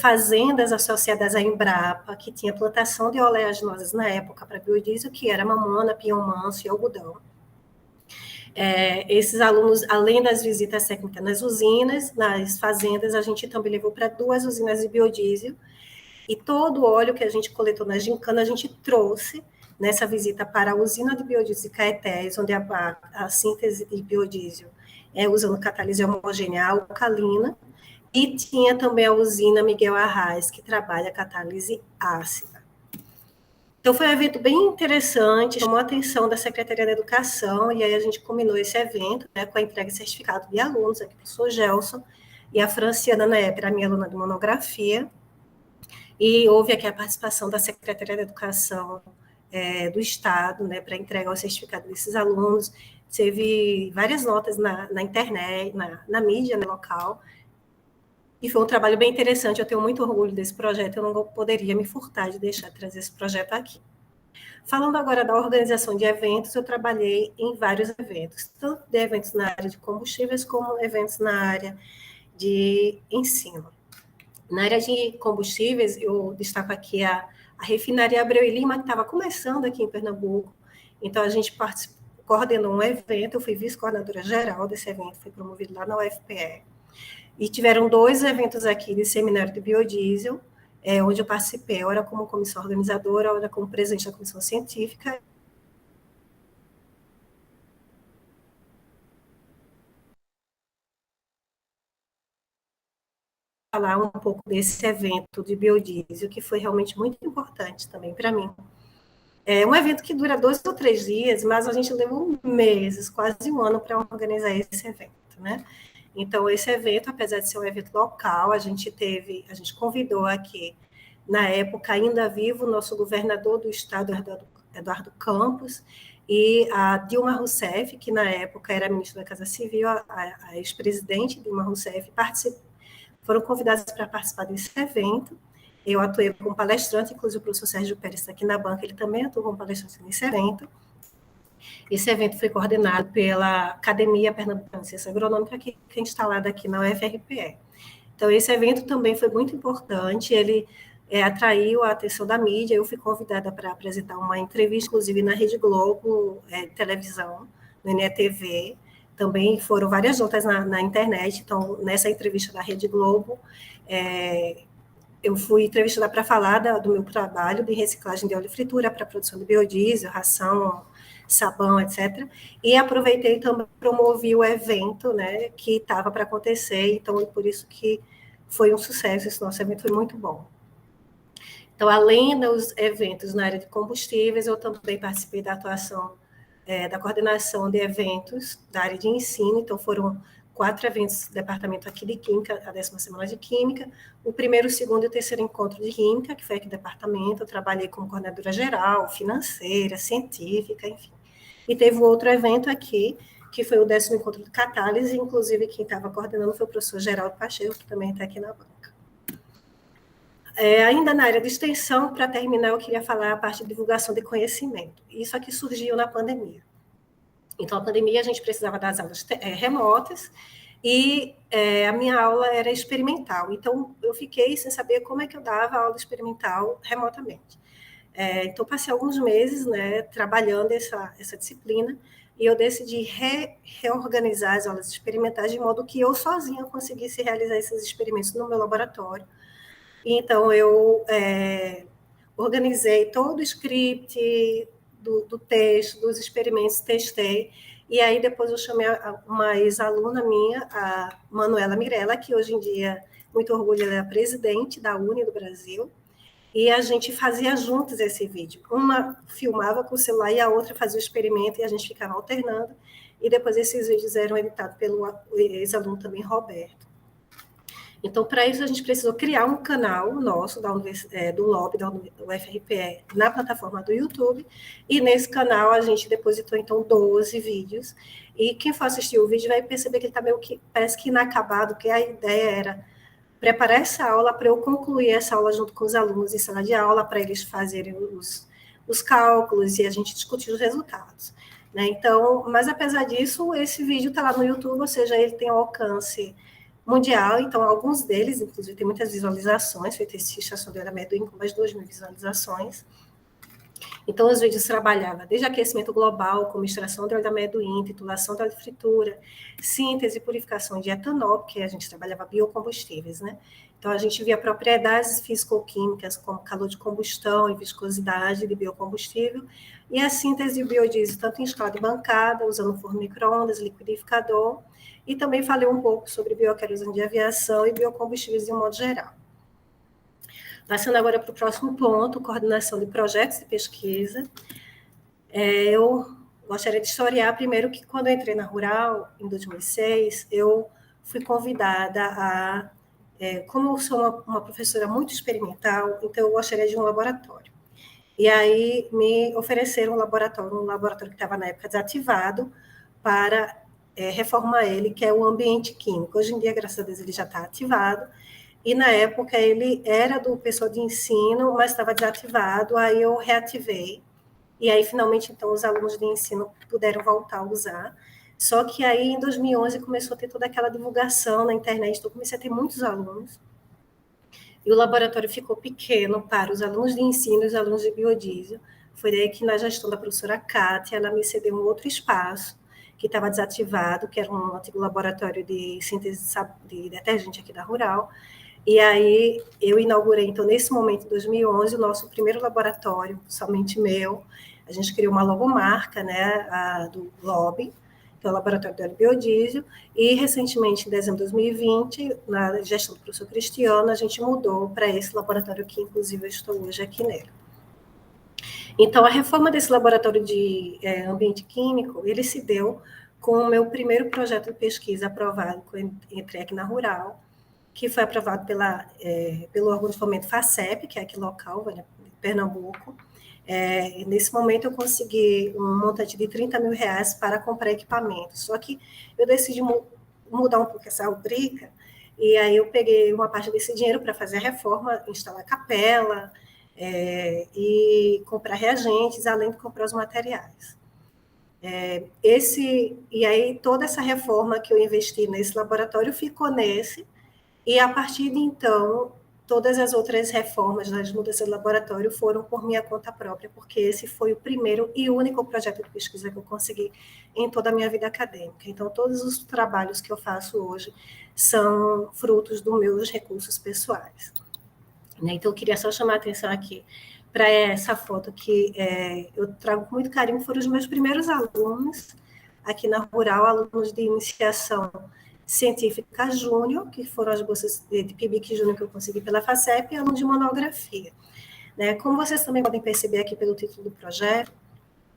fazendas associadas à Embrapa, que tinha plantação de oleaginosas na época para biodiesel, que era mamona, pinhão manso e algodão. Esses alunos, além das visitas técnicas nas usinas, nas fazendas, a gente também levou para 2 usinas de biodiesel, e todo o óleo que a gente coletou na gincana, a gente trouxe nessa visita para a usina de biodiesel de Caetés, onde a síntese de biodiesel usando catalise homogênea alcalina, e tinha também a usina Miguel Arraes, que trabalha catálise ácida. Então, foi um evento bem interessante, chamou a atenção da Secretaria da Educação, e aí a gente combinou esse evento, né, com a entrega de certificado de alunos, aqui o professor Gelson, e a Franciana, na época, era minha aluna de monografia, e houve aqui a participação da Secretaria da Educação do Estado, né, para entregar o certificado desses alunos. Teve várias notas na internet, na mídia, né, local, e foi um trabalho bem interessante. Eu tenho muito orgulho desse projeto, eu não poderia me furtar de deixar de trazer esse projeto aqui. Falando agora da organização de eventos, eu trabalhei em vários eventos, tanto de eventos na área de combustíveis, como eventos na área de ensino. Na área de combustíveis, eu destaco aqui a refinaria Abreu e Lima, que estava começando aqui em Pernambuco. Então, a gente coordenou um evento, eu fui vice-coordenadora geral desse evento, foi promovido lá na UFPE. E tiveram 2 eventos aqui de seminário de biodiesel, onde eu participei, ora como comissão organizadora, ora como presidente da comissão científica. falar um pouco desse evento de biodiesel, que foi realmente muito importante também para mim. É um evento que dura 2 ou 3 dias, mas a gente levou meses, quase um ano para organizar esse evento, né? Então, esse evento, apesar de ser um evento local, a gente convidou aqui, na época ainda vivo, o nosso governador do estado, Eduardo Campos, e a Dilma Rousseff, que na época era ministra da Casa Civil, a ex-presidente Dilma Rousseff, foram convidadas para participar desse evento. Eu atuei como palestrante, inclusive o professor Sérgio Pérez está aqui na banca, ele também atuou como palestrante nesse evento. Esse evento foi coordenado pela Academia Pernambucana de Ciência Agronômica, que é instalada aqui na UFRPE. Então, esse evento também foi muito importante, ele atraiu a atenção da mídia, eu fui convidada para apresentar uma entrevista, inclusive na Rede Globo, televisão, no NETV, também foram várias outras na internet, então, nessa entrevista da Rede Globo, eu fui entrevistada para falar do meu trabalho de reciclagem de óleo e fritura para a produção de biodiesel, ração, sabão, etc. E aproveitei também, promovi o evento, né, que estava para acontecer, então, por isso que foi um sucesso, esse nosso evento foi muito bom. Então, além dos eventos na área de combustíveis, eu também participei da atuação, da coordenação de eventos da área de ensino, então foram 4 eventos do departamento aqui de Química, a 10ª Semana de Química, o primeiro, o segundo e o terceiro encontro de Química, que foi aqui no departamento, eu trabalhei como coordenadora geral, financeira, científica, enfim. E teve um outro evento aqui, que foi o 10º encontro de Catálise, inclusive quem estava coordenando foi o professor Geraldo Pacheco, que também está aqui na banca. Ainda na área de extensão, para terminar, eu queria falar a parte de divulgação de conhecimento. Isso aqui surgiu na pandemia. Então, a pandemia, a gente precisava das aulas remotas e a minha aula era experimental. Então, eu fiquei sem saber como é que eu dava aula experimental remotamente. Então, passei alguns meses, né, trabalhando essa disciplina e eu decidi reorganizar as aulas experimentais de modo que eu sozinha conseguisse realizar esses experimentos no meu laboratório. Então, eu organizei todo o script do texto, dos experimentos, testei, e aí depois eu chamei uma ex-aluna minha, a Manuela Mirella, que hoje em dia, muito orgulho, ela é a presidente da UNE do Brasil, e a gente fazia juntos esse vídeo. Uma filmava com o celular e a outra fazia o experimento, e a gente ficava alternando, e depois esses vídeos eram editados pelo ex-aluno também, Roberto. Então, para isso, a gente precisou criar um canal nosso, do LOB, da UFRPE, na plataforma do YouTube, e nesse canal a gente depositou, então, 12 vídeos, e quem for assistir o vídeo vai perceber que ele está meio que, parece que inacabado, porque a ideia era preparar essa aula para eu concluir essa aula junto com os alunos em sala de aula, para eles fazerem os cálculos e a gente discutir os resultados. Né? Então, mas apesar disso, esse vídeo está lá no YouTube, ou seja, ele tem um alcance mundial, então alguns deles, inclusive, tem muitas visualizações, feito esse estação de amendoim com mais de 2.000 visualizações. Então, os vídeos trabalhavam desde aquecimento global, como extração de óleo de amendoim, titulação de óleo de fritura, síntese e purificação de etanol, porque a gente trabalhava biocombustíveis, né? Então, a gente via propriedades físico-químicas, como calor de combustão e viscosidade de biocombustível, e a síntese de biodiesel, tanto em escala de bancada, usando forno micro-ondas, liquidificador, e também falei um pouco sobre bioquerosene de aviação e biocombustíveis de um modo geral. Passando agora para o próximo ponto, coordenação de projetos de pesquisa. Eu gostaria de historiar primeiro que quando eu entrei na Rural, em 2006, eu fui convidada a... como eu sou uma professora muito experimental, então eu gostaria de um laboratório. E aí me ofereceram um laboratório que estava na época desativado, para reformar ele, que é o ambiente químico. Hoje em dia, graças a Deus, ele já está ativado, e na época ele era do pessoal de ensino, mas estava desativado, aí eu reativei, e aí finalmente, então, os alunos de ensino puderam voltar a usar, só que aí em 2011 começou a ter toda aquela divulgação na internet, então comecei a ter muitos alunos, e o laboratório ficou pequeno para os alunos de ensino e os alunos de biodiesel. Foi daí que na gestão da professora Kátia, ela me cedeu um outro espaço, que estava desativado, que era um antigo laboratório de síntese de detergente aqui da Rural. E aí eu inaugurei, então, nesse momento, em 2011, o nosso primeiro laboratório, somente meu. A gente criou uma logomarca, né, do LOB, que é o laboratório do biodiesel, e recentemente, em dezembro de 2020, na gestão do professor Cristiano, a gente mudou para esse laboratório que, inclusive, eu estou hoje aqui nele. Então, a reforma desse laboratório de ambiente químico, ele se deu com o meu primeiro projeto de pesquisa aprovado, que eu entrei aqui na Rural, que foi aprovado pelo órgão de fomento FACEP, que é aqui local, em Pernambuco. Nesse momento, eu consegui um montante de R$ 30.000 para comprar equipamentos. Só que eu decidi mudar um pouco essa rubrica, e aí eu peguei uma parte desse dinheiro para fazer a reforma, instalar capela, e comprar reagentes, além de comprar os materiais. E aí toda essa reforma que eu investi nesse laboratório ficou nesse, e a partir de então, todas as outras reformas das mudanças do laboratório foram por minha conta própria, porque esse foi o primeiro e único projeto de pesquisa que eu consegui em toda a minha vida acadêmica. Então, todos os trabalhos que eu faço hoje são frutos dos meus recursos pessoais. Então, eu queria só chamar a atenção aqui para essa foto que eu trago com muito carinho, foram os meus primeiros alunos aqui na Rural, alunos de iniciação científica júnior, que foram as bolsas de PIBIC júnior que eu consegui pela FACEP, e alunos de monografia. Como vocês também podem perceber aqui pelo título do projeto,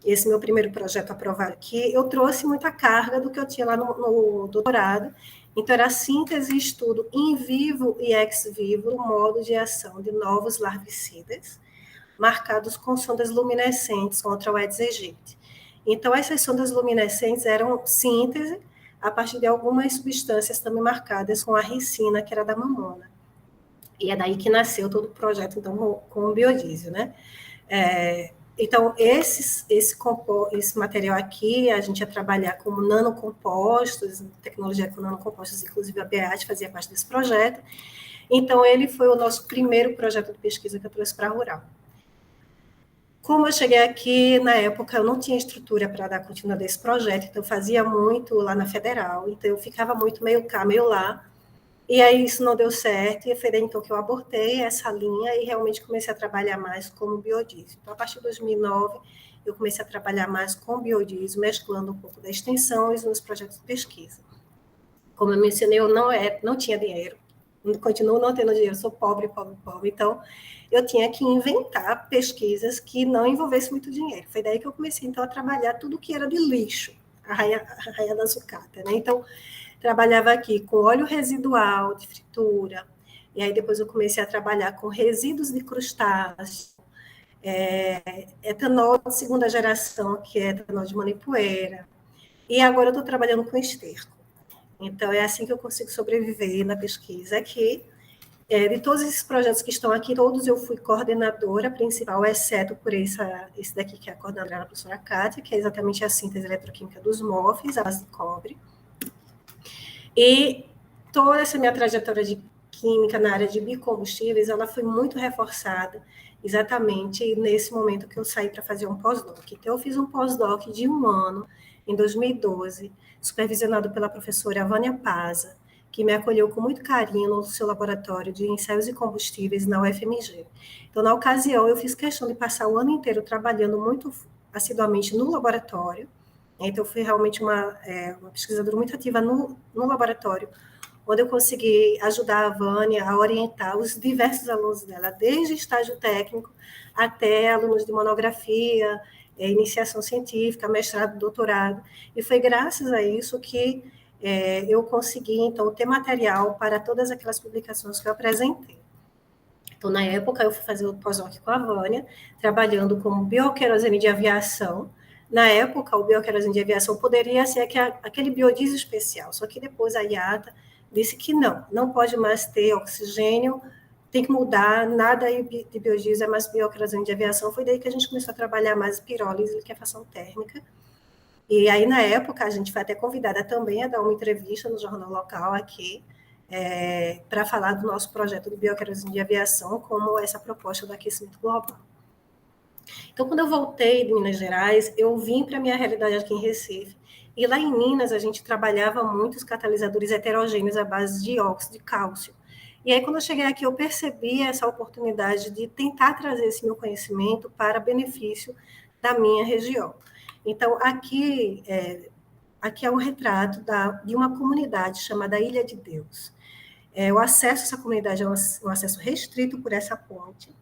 esse meu primeiro projeto aprovado aqui, eu trouxe muita carga do que eu tinha lá no doutorado. Então, era síntese e estudo in vivo e ex vivo, o modo de ação de novos larvicidas, marcados com sondas luminescentes contra o Aedes aegypti. Então, essas sondas luminescentes eram síntese a partir de algumas substâncias também marcadas com a ricina, que era da mamona. E é daí que nasceu todo o projeto, então, com o biodiesel, né? Então, esse material aqui, a gente ia trabalhar como nanocompostos, tecnologia com nanocompostos, inclusive a BEAT fazia parte desse projeto. Então, ele foi o nosso primeiro projeto de pesquisa que eu trouxe para a Rural. Como eu cheguei aqui, na época, eu não tinha estrutura para dar continuidade desse projeto, então eu fazia muito lá na Federal, então eu ficava muito meio cá, meio lá, e aí isso não deu certo, e foi daí então que eu abortei essa linha e realmente comecei a trabalhar mais como biodiesel. Então, a partir de 2009, eu comecei a trabalhar mais com biodiesel, mesclando um pouco da extensão e os meus projetos de pesquisa. Como eu mencionei, eu não tinha dinheiro, continuo não tendo dinheiro, sou pobre, pobre, pobre, então eu tinha que inventar pesquisas que não envolvessem muito dinheiro. Foi daí que eu comecei, então, a trabalhar tudo que era de lixo, a raia da sucata, né? Então, trabalhava aqui com óleo residual de fritura, e aí depois eu comecei a trabalhar com resíduos de crustáceos, etanol de segunda geração, que é etanol de manipoeira, e agora eu estou trabalhando com esterco. Então, é assim que eu consigo sobreviver na pesquisa aqui. De todos esses projetos que estão aqui, todos eu fui coordenadora principal, exceto por esse daqui, que é a coordenadora, a professora Kátia, que é exatamente a síntese eletroquímica dos MOFs, a base de cobre. E toda essa minha trajetória de química na área de biocombustíveis, ela foi muito reforçada exatamente nesse momento que eu saí para fazer um pós-doc. Então, eu fiz um pós-doc de 1 ano, em 2012, supervisionado pela professora Vânia Paza, que me acolheu com muito carinho no seu laboratório de ensaios e combustíveis na UFMG. Então, na ocasião, eu fiz questão de passar o ano inteiro trabalhando muito assiduamente no laboratório. Então, eu fui realmente uma pesquisadora muito ativa no laboratório, onde eu consegui ajudar a Vânia a orientar os diversos alunos dela, desde estágio técnico até alunos de monografia, iniciação científica, mestrado, doutorado. E foi graças a isso que eu consegui, então, ter material para todas aquelas publicações que eu apresentei. Então, na época, eu fui fazer o pós-doc com a Vânia, trabalhando com bioquerosene de aviação. Na época, o bioquerosene de aviação poderia ser aquele biodiesel especial, só que depois a IATA disse que não pode mais ter oxigênio, tem que mudar, nada de biodiesel é mais bioquerosene de aviação. Foi daí que a gente começou a trabalhar mais pirólise e liquefação térmica. E aí, na época, a gente foi até convidada também a dar uma entrevista no jornal local aqui, para falar do nosso projeto de bioquerosene de aviação, como essa proposta do aquecimento global. Então, quando eu voltei de Minas Gerais, eu vim para a minha realidade aqui em Recife, e lá em Minas a gente trabalhava muito os catalisadores heterogêneos à base de óxido de cálcio. E aí, quando eu cheguei aqui, eu percebi essa oportunidade de tentar trazer esse meu conhecimento para benefício da minha região. Então, aqui, aqui é um retrato de uma comunidade chamada Ilha de Deus. O acesso a essa comunidade é um acesso restrito por essa ponte,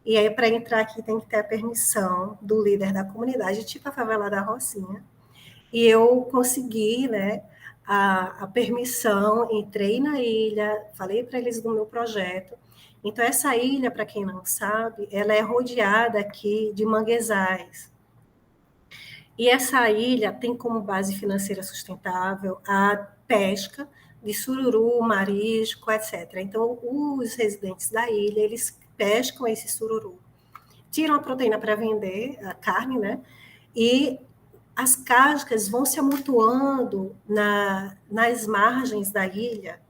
e aí para entrar aqui tem que ter a permissão do líder da comunidade, tipo a favela da Rocinha, e eu consegui, né, a permissão, entrei na ilha, falei para eles do meu projeto. Então, essa ilha, para quem não sabe, ela é rodeada aqui de manguezais. E essa ilha tem como base financeira sustentável a pesca de sururu, marisco, etc. Então, os residentes da ilha, eles pescam esse sururu, tiram a proteína para vender, a carne, né? E as cascas vão se amontoando nas margens da ilha,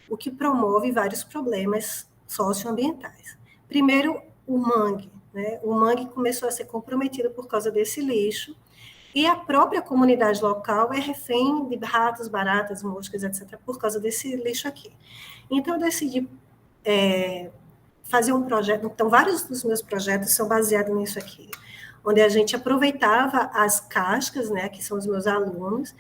o que promove vários problemas socioambientais. Primeiro, o mangue. Né? O mangue começou a ser comprometido por causa desse lixo, e a própria comunidade local é refém de ratos, baratas, moscas, etc., por causa desse lixo aqui. Então, eu decidi fazer um projeto. Então, vários dos meus projetos são baseados nisso aqui, onde a gente aproveitava as cascas, né, que são os meus alunos,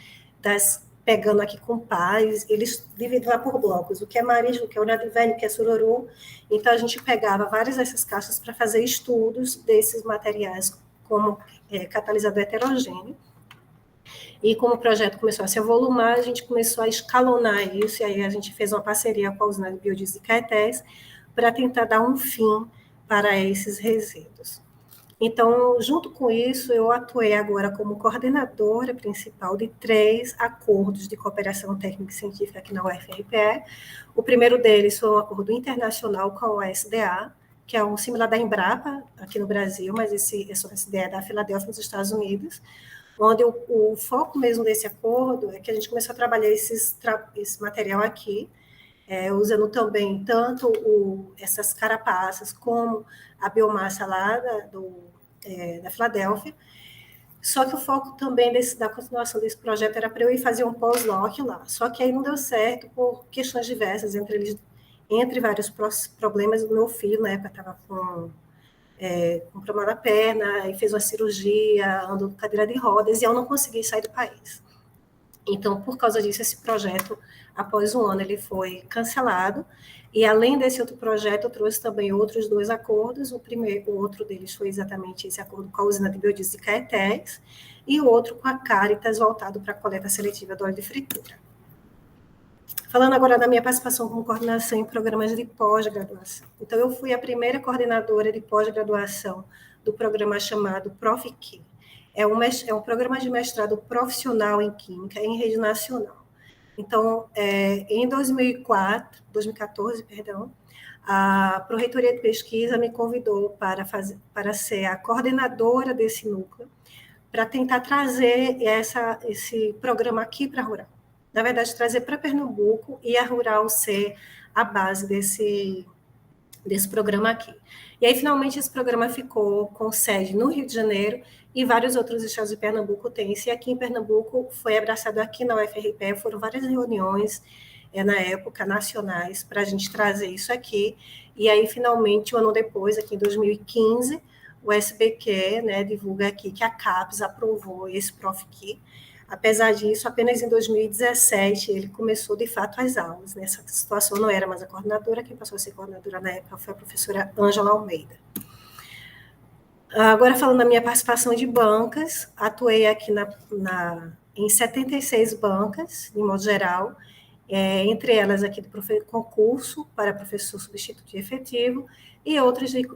pegando aqui com pais, eles dividiam por blocos, o que é marisco, o que é urado velho, o que é sururu. Então, a gente pegava várias dessas cascas para fazer estudos desses materiais como catalisador heterogêneo. E como o projeto começou a se avolumar, a gente começou a escalonar isso, e aí a gente fez uma parceria com a usina de biodiesel de Caetés para tentar dar um fim para esses resíduos. Então, junto com isso, eu atuei agora como coordenadora principal de 3 acordos de cooperação técnica e científica aqui na UFRPE. O primeiro deles foi um acordo internacional com a OSDA, que é um similar da Embrapa aqui no Brasil, mas esse OSDA é da Filadélfia, nos Estados Unidos, onde o foco mesmo desse acordo é que a gente começou a trabalhar esse material aqui, usando também tanto essas carapaças como a biomassa lá da Filadélfia. Só que o foco também da continuação desse projeto era para eu ir fazer um pós-doc lá. Só que aí não deu certo por questões diversas, entre vários problemas do meu filho, na época estava com um problema na perna, e fez uma cirurgia, andou com cadeira de rodas, e eu não consegui sair do país. Então, por causa disso, esse projeto, após um ano, ele foi cancelado, e além desse outro projeto, eu trouxe também outros 2 acordos. O outro deles foi exatamente esse acordo com a usina de biodiesel de Caetés, e o outro com a Caritas, voltado para a coleta seletiva do óleo de fritura. Falando agora da minha participação como coordenação em programas de pós-graduação. Então, eu fui a primeira coordenadora de pós-graduação do programa chamado ProfQ. É um programa de mestrado profissional em Química em rede nacional. Então, em 2014, a Pró-Reitoria de Pesquisa me convidou para ser a coordenadora desse núcleo, para tentar trazer esse programa aqui para a Rural. Na verdade, trazer para Pernambuco e a Rural ser a base desse programa aqui. E aí, finalmente, esse programa ficou com sede no Rio de Janeiro, e vários outros estados de Pernambuco têm isso. E aqui em Pernambuco foi abraçado aqui na UFRPE, foram várias reuniões, na época, nacionais, para a gente trazer isso aqui. E aí, finalmente, um ano depois, aqui em 2015, o SBQ, né, divulga aqui que a CAPES aprovou esse ProfQ. Apesar disso, apenas em 2017 ele começou, de fato, as aulas. Nessa situação, não era mais a coordenadora, quem passou a ser coordenadora na época foi a professora Ângela Almeida. Agora, falando da minha participação de bancas, atuei aqui em 76 bancas, de modo geral, entre elas aqui do concurso para professor substituto efetivo e outras de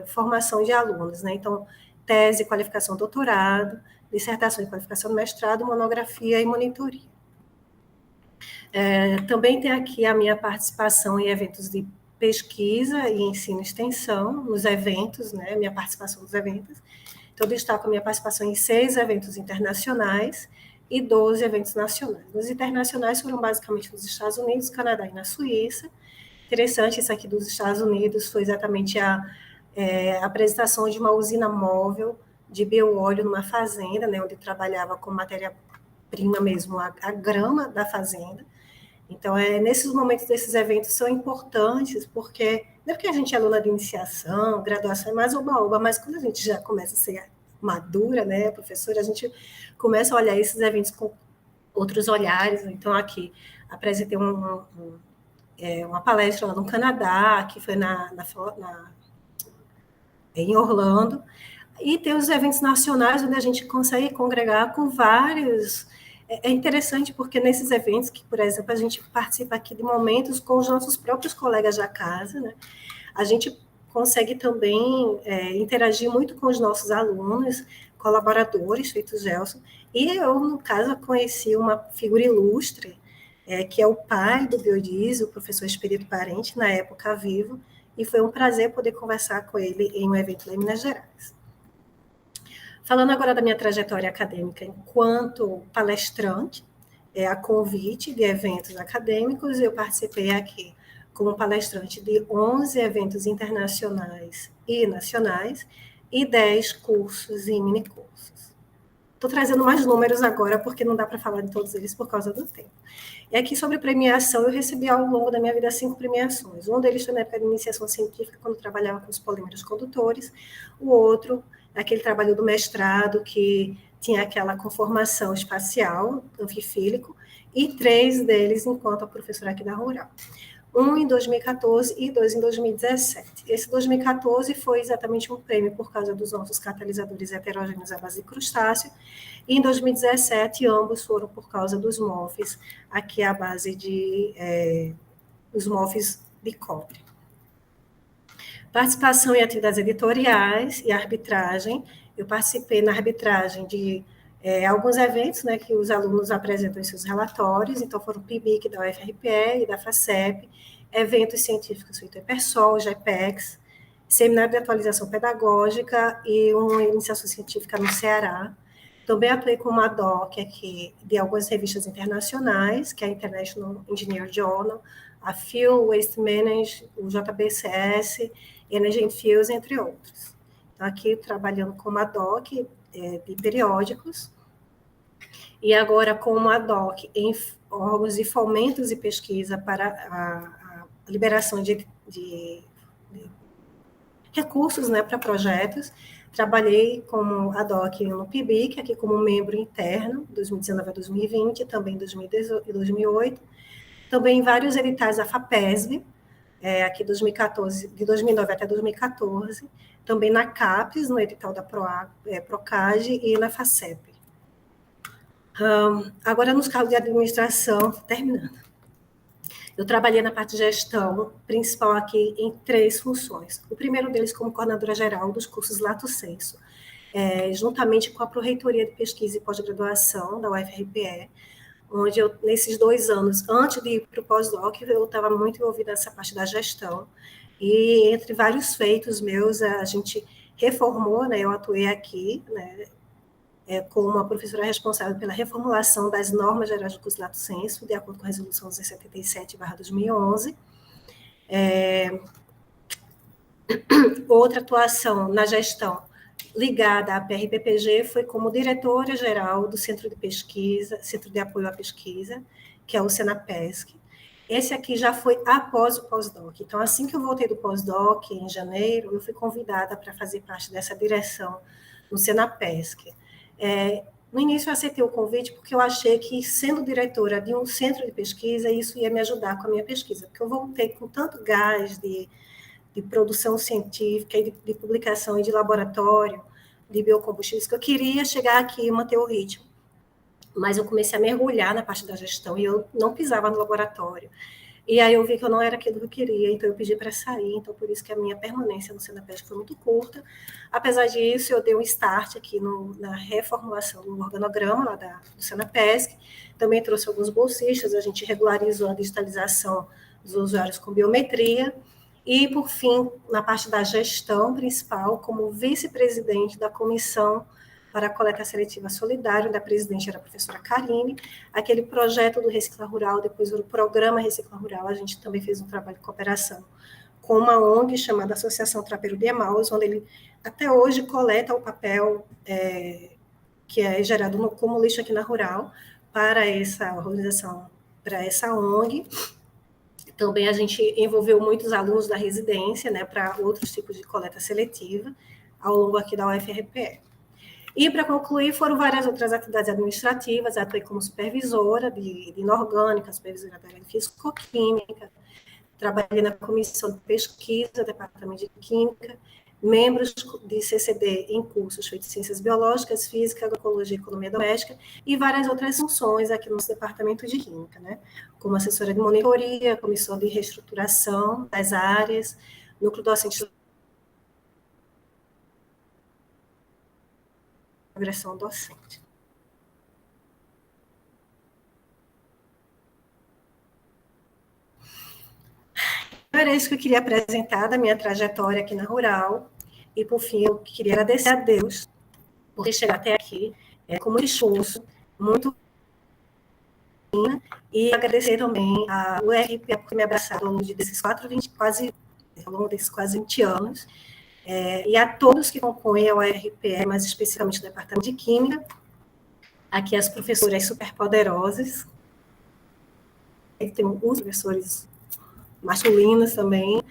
formação de alunos, né? Então, tese, qualificação, doutorado, dissertação e qualificação do mestrado, monografia e monitoria. Também tem aqui a minha participação em eventos de pesquisa e ensino e extensão, nos eventos, né, minha participação nos eventos. Então, destaco a minha participação em 6 eventos internacionais e 12 eventos nacionais. Os internacionais foram basicamente nos Estados Unidos, Canadá e na Suíça. Interessante, isso aqui dos Estados Unidos foi exatamente a apresentação de uma usina móvel de bioóleo numa fazenda, né, onde trabalhava com matéria-prima mesmo, a grama da fazenda. Então, nesses momentos desses eventos são importantes, porque não é porque a gente é aluna de iniciação, graduação, é mais oba-oba, mas quando a gente já começa a ser madura, né, professora, a gente começa a olhar esses eventos com outros olhares. Então, aqui, apresentei uma palestra lá no Canadá, que foi em Orlando, e tem os eventos nacionais, onde a gente consegue congregar com vários. É interessante porque nesses eventos, que, por exemplo, a gente participa aqui de momentos com os nossos próprios colegas da casa, né? A gente consegue também interagir muito com os nossos alunos, colaboradores, feito Gelson, e eu, no caso, conheci uma figura ilustre, que é o pai do biodiesel, o professor Espírito Parente, na época vivo, e foi um prazer poder conversar com ele em um evento lá em Minas Gerais. Falando agora da minha trajetória acadêmica enquanto palestrante, a convite de eventos acadêmicos, eu participei aqui como palestrante de 11 eventos internacionais e nacionais e 10 cursos e minicursos. Estou trazendo mais números agora, porque não dá para falar de todos eles por causa do tempo. E aqui sobre premiação, eu recebi ao longo da minha vida 5 premiações. Um deles foi na época de iniciação científica, quando trabalhava com os polímeros condutores. O outro, aquele trabalho do mestrado, que tinha aquela conformação espacial, anfifílico, e 3 deles enquanto professora aqui da Rural. Um em 2014 e 2 em 2017. Esse 2014 foi exatamente um prêmio por causa dos nossos catalisadores heterogêneos à base de crustáceo, e em 2017 ambos foram por causa dos MOFs, aqui à base de os MOFs de cobre. Participação em atividades editoriais e arbitragem. Eu participei na arbitragem de alguns eventos, né, que os alunos apresentam em seus relatórios, então foram o PIBIC da UFRPE e da FACEP, eventos científicos feito EPERSOL, GEPEX, seminário de atualização pedagógica e uma iniciação científica no Ceará. Também atuei como ADOC aqui de algumas revistas internacionais, que é a International Engineer Journal, a Fuel Waste Management, o JBCS, Energy and Fuels, entre outros. Então, aqui trabalhando como ADOC de periódicos, e agora como ADOC em órgãos de fomentos e pesquisa para a liberação de recursos, né, para projetos. Trabalhei como ADOC no PIBIC, aqui como membro interno, 2019 a 2020, também em 2008, também em vários editais da FAPESB, aqui 2014, de 2009 até 2014, também na CAPES, no edital da PROCAGE e na FACEP. Agora, nos cargos de administração, terminando. Eu trabalhei na parte de gestão, principal aqui em 3 funções. O primeiro deles como coordenadora geral dos cursos Lato Sensu, juntamente com a Pró-Reitoria de Pesquisa e Pós-Graduação da UFRPE, onde eu, nesses 2 anos, antes de ir para o pós-doc, eu estava muito envolvida nessa parte da gestão, e entre vários feitos meus, a gente reformou, né, eu atuei aqui, né, como uma professora responsável pela reformulação das normas gerais do curso Lato Sensu, de acordo com a resolução 277/2011. Outra atuação na gestão ligada à PRPPG foi como diretora-geral do Centro de Pesquisa, Centro de Apoio à Pesquisa, que é o Senapesc. Esse aqui já foi após o pós-doc. Então, assim que eu voltei do pós-doc, em janeiro, eu fui convidada para fazer parte dessa direção no Senapesc. No início, eu aceitei o convite porque eu achei que, sendo diretora de um centro de pesquisa, isso ia me ajudar com a minha pesquisa, porque eu voltei com tanto gás de produção científica, de publicação e de laboratório, de biocombustíveis, que eu queria chegar aqui e manter o ritmo. Mas eu comecei a mergulhar na parte da gestão e eu não pisava no laboratório. E aí eu vi que eu não era aquilo que eu queria, então eu pedi para sair, então por isso que a minha permanência no Senapesc foi muito curta. Apesar disso, eu dei um start aqui na reformulação do organograma lá do Senapesc, também trouxe alguns bolsistas, a gente regularizou a digitalização dos usuários com biometria, e, por fim, na parte da gestão principal, como vice-presidente da Comissão para a Coleta Seletiva Solidária, da presidente era a professora Karine, aquele projeto do Recicla Rural, depois o programa Recicla Rural, a gente também fez um trabalho de cooperação com uma ONG chamada Associação Trapeiro de Emaús, onde ele até hoje coleta o papel que é gerado como lixo aqui na Rural para essa organização, para essa ONG. Também a gente envolveu muitos alunos da residência, né, para outros tipos de coleta seletiva, ao longo aqui da UFRPE. E, para concluir, foram várias outras atividades administrativas, atuei como supervisora de inorgânica, supervisora da área de físico-química, trabalhei na comissão de pesquisa, departamento de química, membros de CCD em cursos feitos de ciências biológicas, física, agroecologia e economia doméstica, e várias outras funções aqui no nosso departamento de química, né? Como assessora de monitoria, comissão de reestruturação das áreas, núcleo docente de agressão docente. Era isso que eu queria apresentar da minha trajetória aqui na Rural. E, por fim, eu queria agradecer a Deus por ter chegado até aqui, com muito esforço, muito. E agradecer também ao URPE por me abraçar ao longo desses ao longo desses quase 20 anos, e a todos que compõem a URPE, mais especificamente o Departamento de Química, aqui as professoras superpoderosas, tem os professores masculinos também,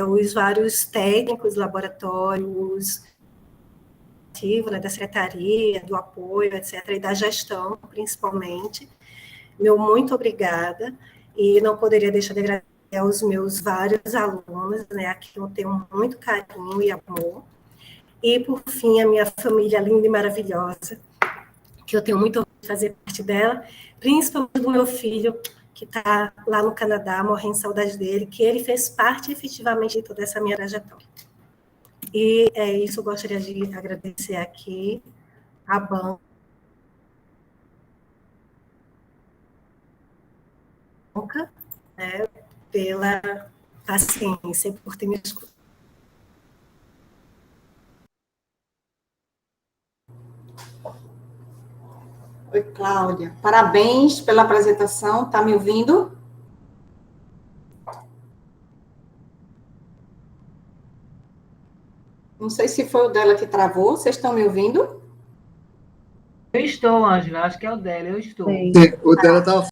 os vários técnicos, laboratórios, né, da secretaria, do apoio, etc., e da gestão, principalmente. Meu muito obrigada, e não poderia deixar de agradecer aos meus vários alunos, né, a quem eu tenho muito carinho e amor, e, por fim, a minha família linda e maravilhosa, que eu tenho muito orgulho de fazer parte dela, principalmente do meu filho, que está lá no Canadá, morrendo de saudade dele, que ele fez parte, efetivamente, de toda essa minha trajetória. E é isso, eu gostaria de agradecer aqui a banca, né, pela paciência, por ter me escutado. Oi, Cláudia. Parabéns pela apresentação. Está me ouvindo? Não sei se foi o dela que travou. Vocês estão me ouvindo? Eu estou, Ângela. Acho que é o dela. Eu estou. O dela estava